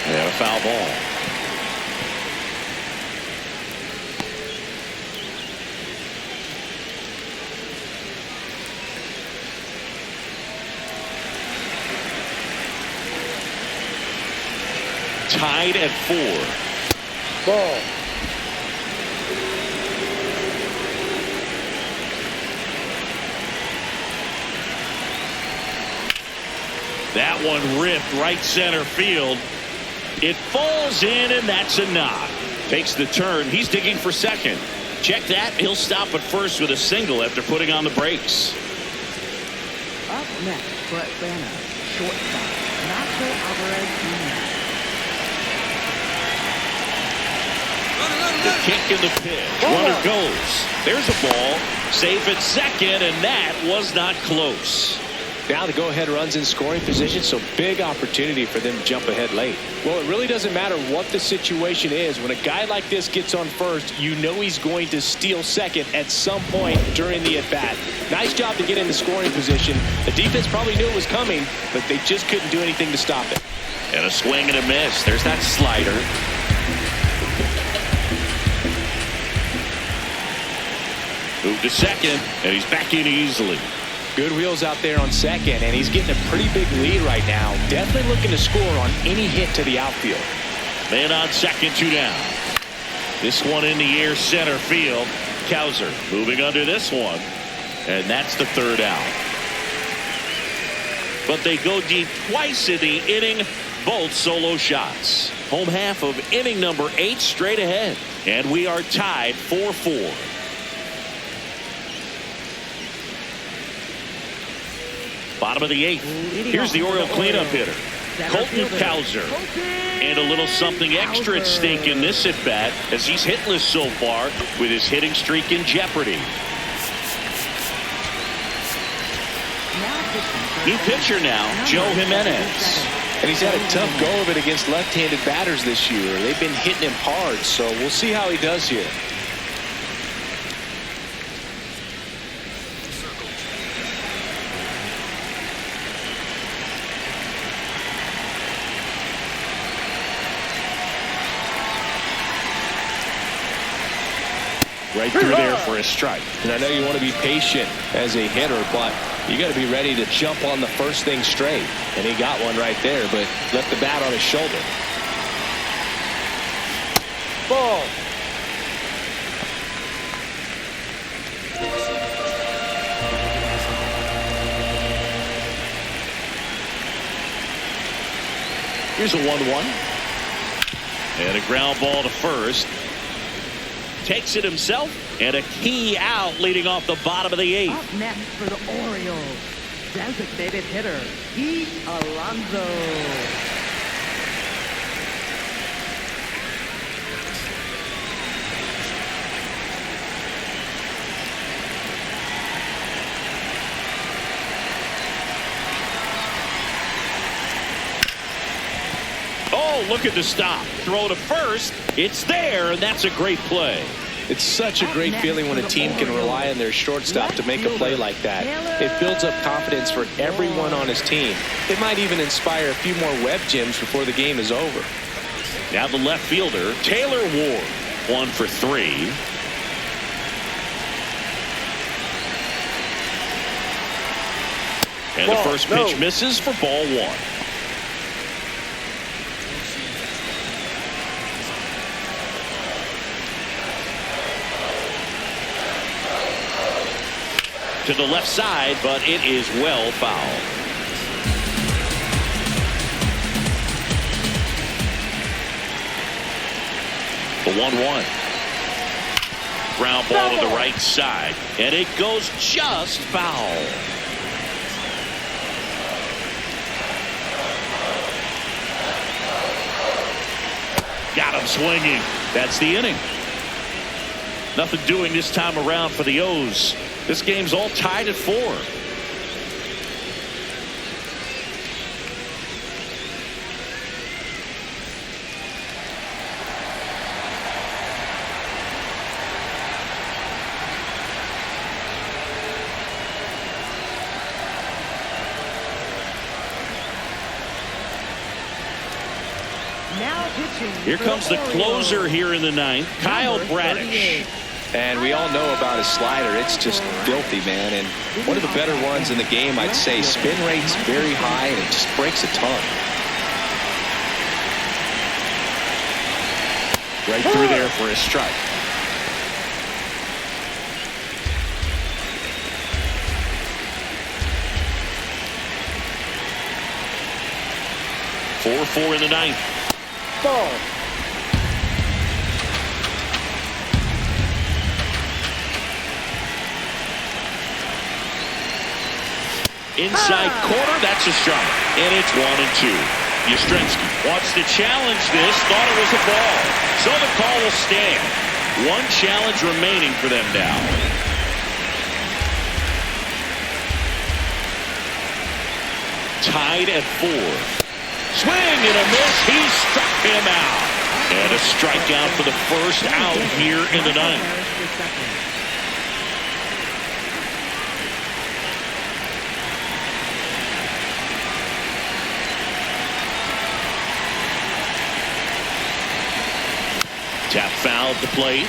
And a foul ball. Tied at 4. Ball. That one ripped right center field. It falls in, and that's a knock. Takes the turn. He's digging for second. Check that. He'll stop at first with a single after putting on the brakes. Up next for Atlanta, shortstop, Nacho Alvarez Jr. The kick in the pitch. Runner goes. There's a ball. Safe at second, and that was not close. Now the go-ahead runs in scoring position, so big opportunity for them to jump ahead late. Well, it really doesn't matter what the situation is. When a guy like this gets on first, you know he's going to steal second at some point during the at-bat. Nice job to get in the scoring position. The defense probably knew it was coming, but they just couldn't do anything to stop it. And a swing and a miss. There's that slider. Move to second, and he's back in easily. Good wheels out there on second, and he's getting a pretty big lead right now. Definitely looking to score on any hit to the outfield. Man on second, 2 down. This one in the air center field. Cowser moving under this one, and that's the 3rd out. But they go deep twice in the inning, both solo shots. Home half of inning number 8 straight ahead, and we are tied 4-4. Bottom of the 8th. Here's the Oriole cleanup hitter, Colton Cowser. And a little something extra at stake in this at-bat as he's hitless so far with his hitting streak in jeopardy. New pitcher now, Joe Jimenez. And he's had a tough go of it against left-handed batters this year. They've been hitting him hard, so we'll see how he does here. Right through there for a strike. And I know you want to be patient as a hitter, but you got to be ready to jump on the first thing straight. And he got one right there, but left the bat on his shoulder. Ball. Here's a 1-1. And a ground ball to first. Takes it himself, and a key out leading off the bottom of the 8th. Up next for the Orioles, designated hitter, Pete Alonso. Oh, look at the stop. Throw to first. It's there, and that's a great play. It's such a great feeling when a team can rely on their shortstop to make a play like that. It builds up confidence for everyone on his team. It might even inspire a few more web gems before the game is over. Now the left fielder, Taylor Ward, 1 for 3. And the first pitch misses for ball 1. To the left side, but it is well fouled. The 1-1. Ground ball to the right side, and it goes just foul. Got him swinging. That's the inning. Nothing doing this time around for the O's. This game's all tied at 4. Now pitching. Here comes the closer here in the 9th, Kyle Bradish. And we all know about his slider. It's just filthy, man. And one of the better ones in the game, I'd say. Spin rate's very high, and it just breaks a ton. Right through there for a strike. Four in the 9th. Ball. Inside corner, that's a strike. And it's 1-2. Yastrzemski wants to challenge this, thought it was a ball. So the call will stand. One challenge remaining for them now. Tied at 4. Swing and a miss. He struck him out. And a strikeout for the first out here in the 9th. Tap foul at the plate.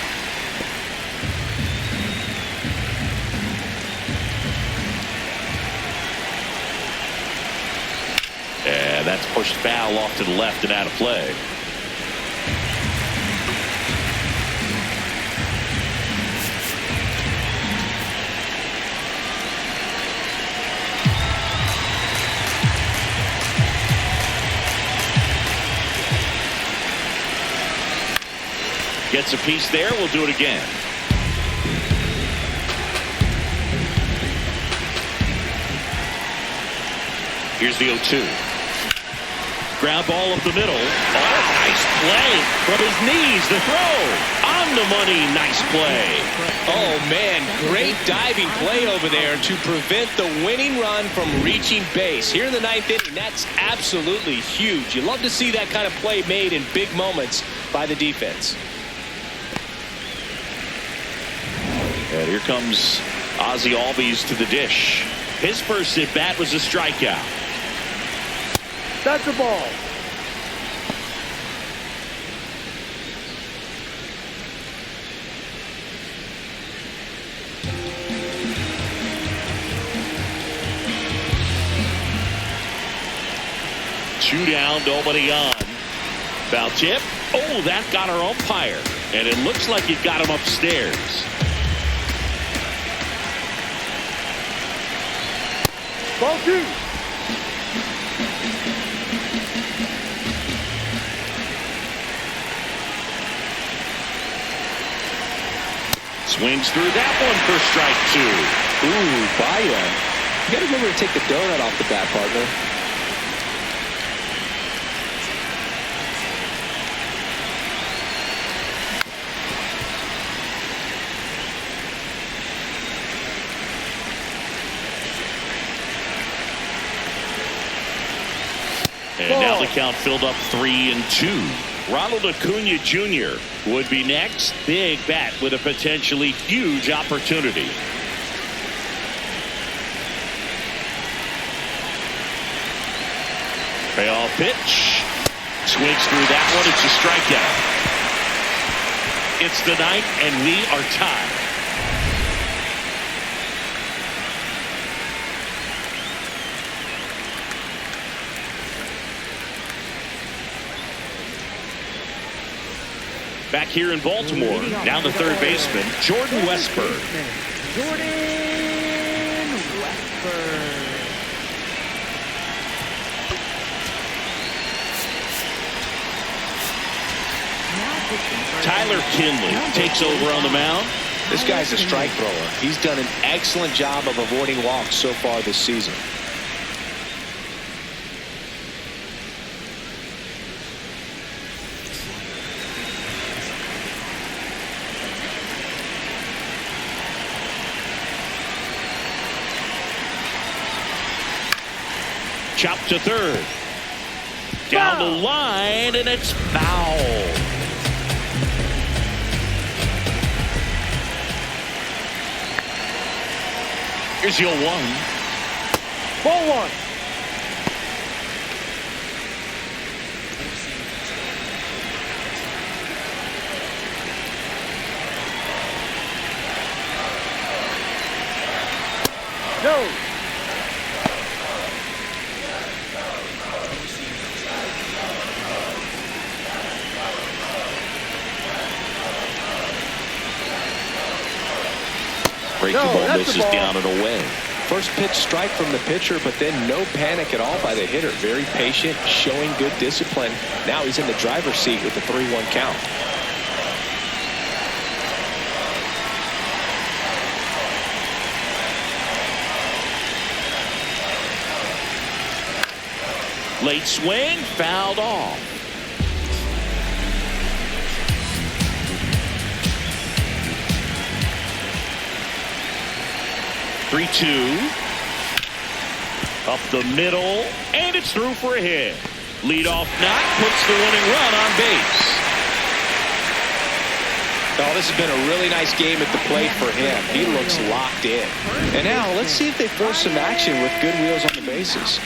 And that's pushed foul off to the left and out of play. Gets a piece there. We'll do it again. Here's the 0-2. Ground ball up the middle. Oh, nice play from his knees. The throw on the money. Nice play. Oh, man, great diving play over there to prevent the winning run from reaching base. Here in the 9th inning, that's absolutely huge. You love to see that kind of play made in big moments by the defense. And here comes Ozzie Albies to the dish. His first at bat was a strikeout. That's a ball. 2 down, nobody on. Foul tip. Oh, that got our umpire. And it looks like it got him upstairs. Ball 2. Swings through that one for strike 2. Ooh, Baya. You got to remember to take the donut off the bat, partner. And now the count filled up 3-2. Ronald Acuna Jr. would be next. Big bat with a potentially huge opportunity. Payoff pitch. Swings through that one. It's a strikeout. It's the ninth, and we are tied. Back here in Baltimore, now the third baseman, Jordan Westburg. Jordan Westburg. Tyler Kinley takes over on the mound. This guy's a strike thrower. He's done an excellent job of avoiding walks so far this season. Chop to third. Down the line, and it's foul. Here's your 1. Ball 1. No. Breaking ball misses down and away. First pitch strike from the pitcher, but then no panic at all by the hitter. Very patient, showing good discipline. Now he's in the driver's seat with the 3-1 count. Late swing, fouled off. Three-two. Up the middle, and it's through for a hit. Leadoff knock puts the winning run on base. Oh, this has been a really nice game at the plate for him. He looks locked in. And now let's see if they force some action with good wheels on the bases.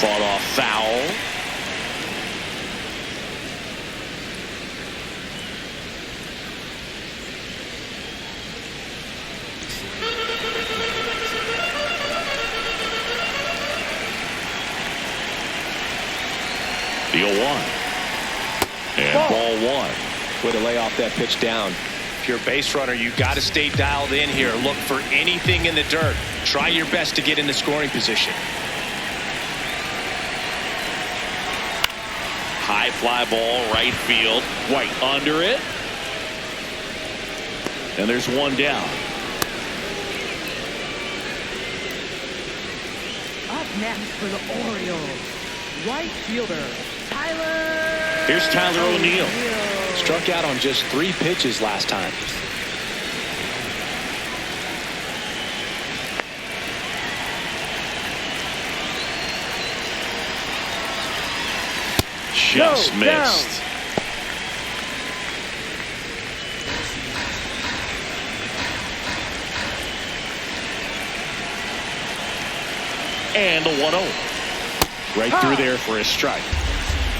Fought off foul. The 0-1. And ball 1. Way to lay off that pitch down. If you're a base runner, you got to stay dialed in here. Look for anything in the dirt. Try your best to get in the scoring position. High fly ball, right field. White under it. And there's one down. Up next for the Orioles, right fielder, Tyler. Here's Tyler O'Neill. Struck out on just 3 pitches last time. Just missed. And the 1-0. Right through there for a strike.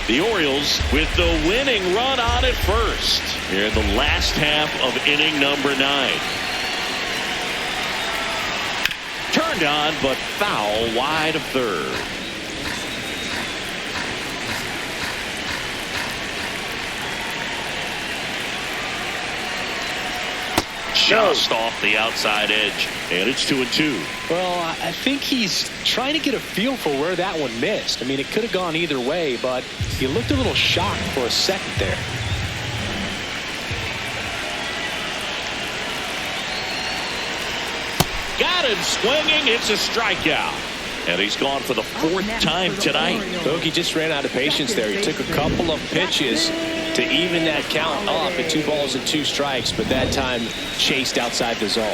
The Orioles with the winning run on at first here in the last half of inning number 9. Turned on, but foul wide of third. Just off the outside edge, and it's 2-2. Well, I think he's trying to get a feel for where that one missed. I mean, it could have gone either way, but he looked a little shocked for a second there. Got him swinging. It's a strikeout. And he's gone for the 4th time tonight. Bogey just ran out of patience there. He took a couple of pitches to even that count up at 2 balls and 2 strikes, but that time chased outside the zone.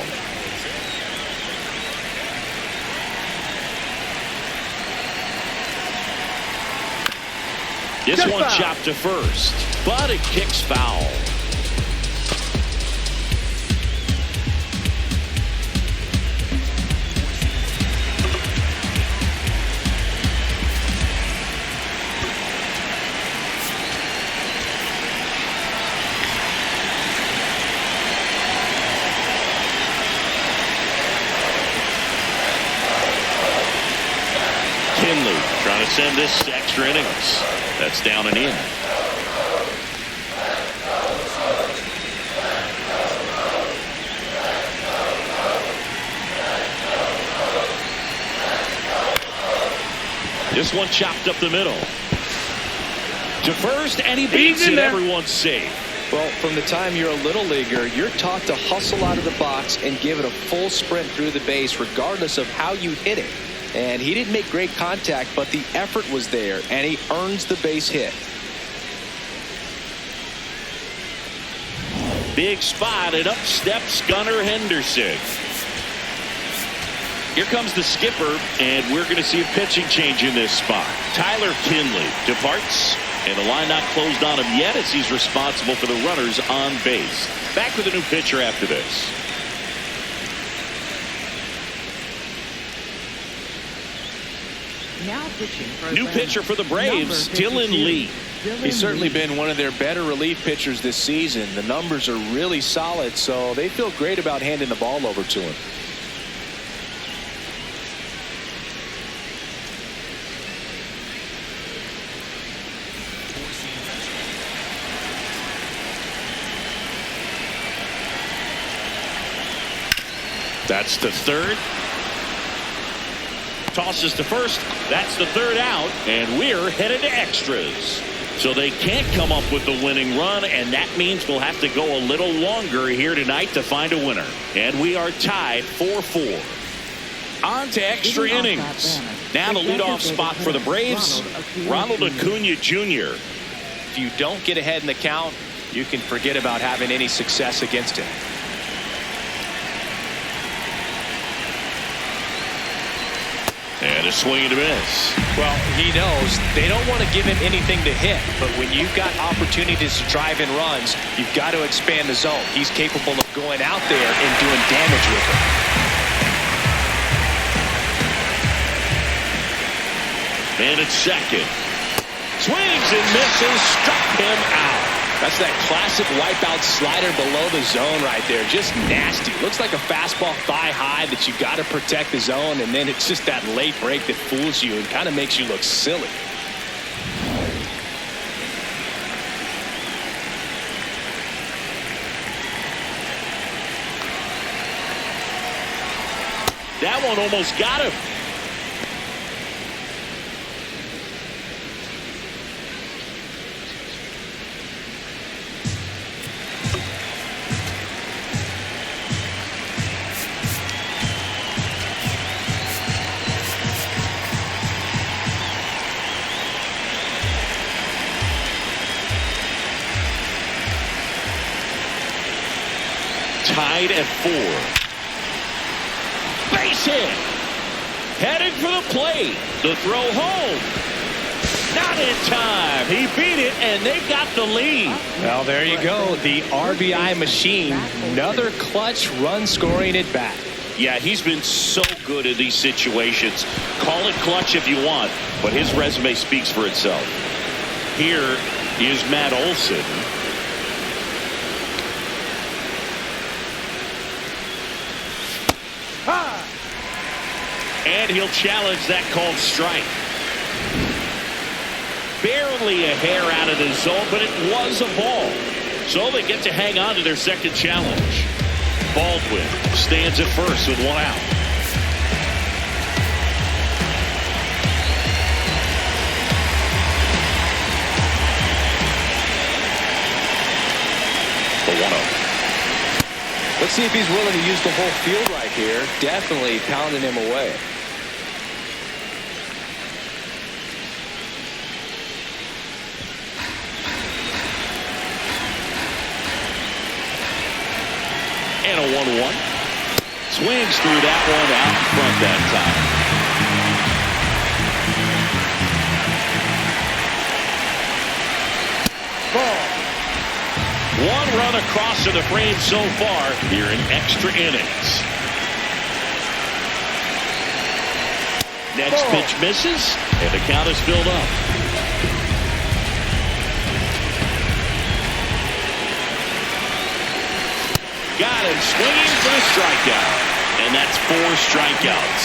This one chopped to first, but it kicks foul. Trying to send this to extra innings. That's down and in. This one chopped up the middle. To first, and he beats it. Everyone's safe. Well, from the time you're a little leaguer, you're taught to hustle out of the box and give it a full sprint through the base regardless of how you hit it. And he didn't make great contact, but the effort was there, and he earns the base hit. Big spot, and up steps Gunnar Henderson. Here comes the skipper, and we're going to see a pitching change in this spot. Tyler Kinley departs, and the line not closed on him yet as he's responsible for the runners on base. Back with a new pitcher after this. Now pitching for New pitcher for the Braves, Dylan Lee. He's certainly been one of their better relief pitchers this season. The numbers are really solid, so they feel great about handing the ball over to him. That's the third. Tosses to first. That's the third out, and we're headed to extras. So they can't come up with the winning run, and that means we'll have to go a little longer here tonight to find a winner. And we are tied 4-4. On to extra innings. Now the leadoff spot for the Braves, Ronald Acuna Jr. If you don't get ahead in the count, you can forget about having any success against him. And a swing and a miss. Well, he knows they don't want to give him anything to hit, but when you've got opportunities to drive in runs, you've got to expand the zone. He's capable of going out there and doing damage with it. And at second. Swings and misses, struck him out. That's that classic wipeout slider below the zone right there. Just nasty. Looks like a fastball thigh high that you got to protect the zone, and then it's just that late break that fools you and kind of makes you look silly. That one almost got him. Tied at 4. Base hit. Headed for the plate. The throw home. Not in time. He beat it, and they got the lead. Well, there you go. The RBI machine. Another clutch run scoring at bat. Yeah, he's been so good in these situations. Call it clutch if you want, but his resume speaks for itself. Here is Matt Olson. And he'll challenge that called strike. Barely a hair out of the zone, but it was a ball. So they get to hang on to their second challenge. Baldwin stands at first with one out. The 1-0. Let's see if he's willing to use the whole field right here. Definitely pounding him away. And a 1-1. Swings through that one out in front that time. Ball. One run across to the frame so far here in extra innings. Next pitch misses, and the count is filled up. Got him swinging for the strikeout. And that's 4 strikeouts.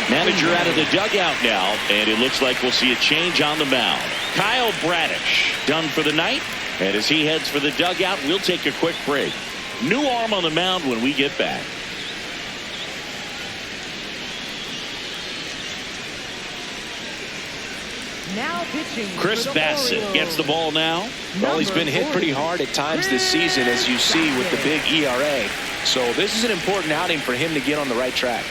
Manager out of the dugout now, and it looks like we'll see a change on the mound. Kyle Bradish done for the night, and as he heads for the dugout, we'll take a quick break. New arm on the mound when we get back. Now pitching. Chris Bassett gets the ball now. Well, he's been hit pretty hard at times this season, as you see with the big ERA. So this is an important outing for him to get on the right track.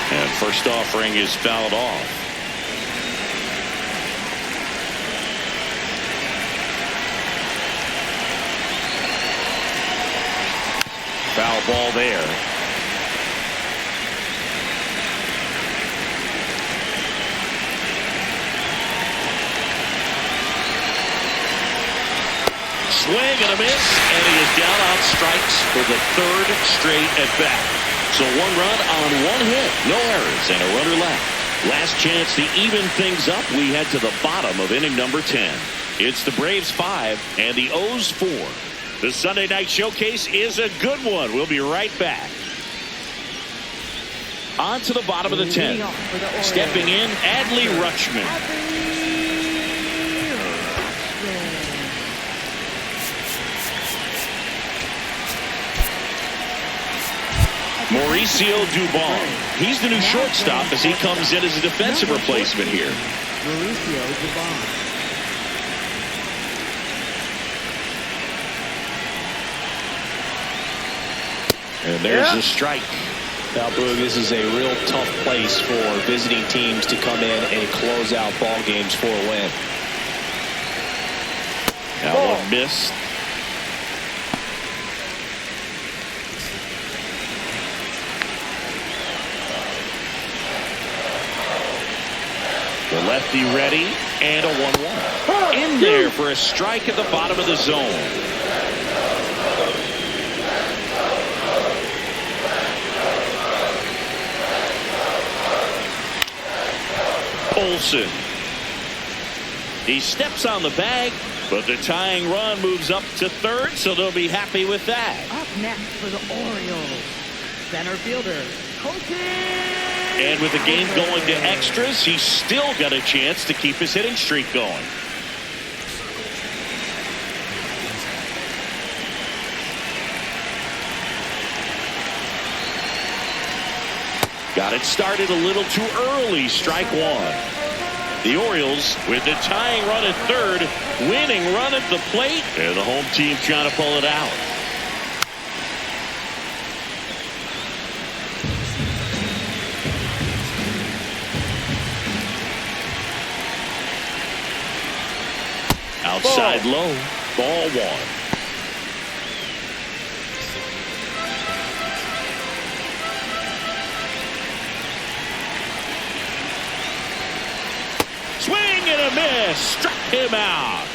And first offering is fouled off. Foul ball there. Swing and a miss, and he is down on strikes for the 3rd straight at bat. So 1 run on 1 hit, no errors, and a runner left. Last chance to even things up. We head to the bottom of inning number 10. It's the Braves 5 and the O's 4. The Sunday night showcase is a good one. We'll be right back. On to the bottom of the 10th. Stepping in, Adley Rutschman. Mauricio Dubon. He's the new shortstop as he comes in as a defensive replacement here. Mauricio Dubon. And there's a strike. Now, Boog, this is a real tough place for visiting teams to come in and close out ball games for a win. Now one missed. The lefty ready, and a 1-1. In there for a strike at the bottom of the zone. Olson. He steps on the bag, but the tying run moves up to 3rd, so they'll be happy with that. Up next for the Orioles, center fielder, Colton. And with the game going to extras, he's still got a chance to keep his hitting streak going. Got it started a little too early, strike 1. The Orioles with the tying run at 3rd, winning run at the plate, and the home team trying to pull it out. Outside low, ball 1. and a miss. Struck him out.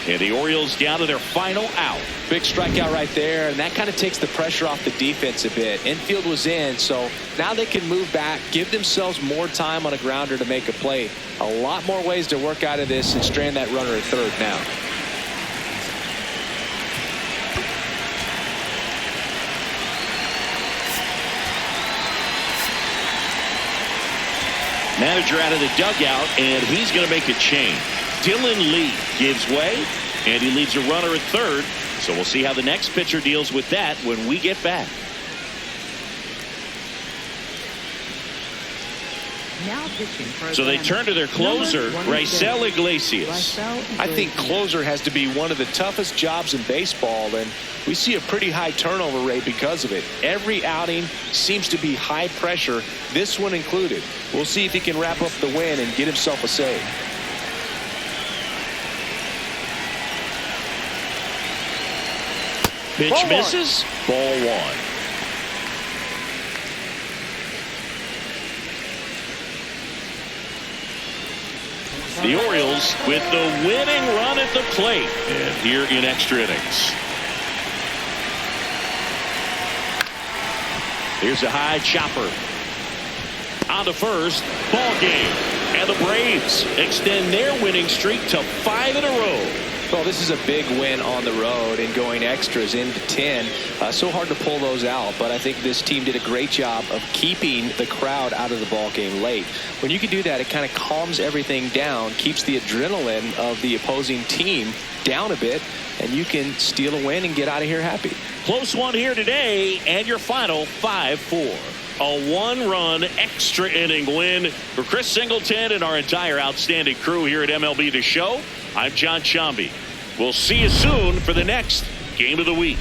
And the Orioles down to their final out. Big strikeout right there, and that kind of takes the pressure off the defense a bit. Infield was in, so now they can move back, give themselves more time on a grounder to make a play. A lot more ways to work out of this and strand that runner at third now. Manager out of the dugout, and he's going to make a change. Dylan Lee gives way, and he leaves a runner at third. So we'll see how the next pitcher deals with that when we get back. Now pitching for So they turn to their closer, Number 26, Raisel Iglesias. Raisel I think Iglesias. closer has to be one of the toughest jobs in baseball, and we see a pretty high turnover rate because of it. Every outing seems to be high pressure, this one included. We'll see if he can wrap up the win and get himself a save. Pitch Ball one. misses. Ball one. The Orioles with the winning run at the plate. And here in extra innings. Here's a high chopper. On to first. Ball game. And the Braves extend their winning streak to 5 in a row. Well, this is a big win on the road and going extras into 10. So hard to pull those out, but I think this team did a great job of keeping the crowd out of the ball game late. When you can do that, it kind of calms everything down, keeps the adrenaline of the opposing team down a bit, and you can steal a win and get out of here happy. Close one here today, and your final 5-4. A one-run extra inning win for Chris Singleton and our entire outstanding crew here at MLB The Show. I'm John Chomby. We'll see you soon for the next Game of the Week.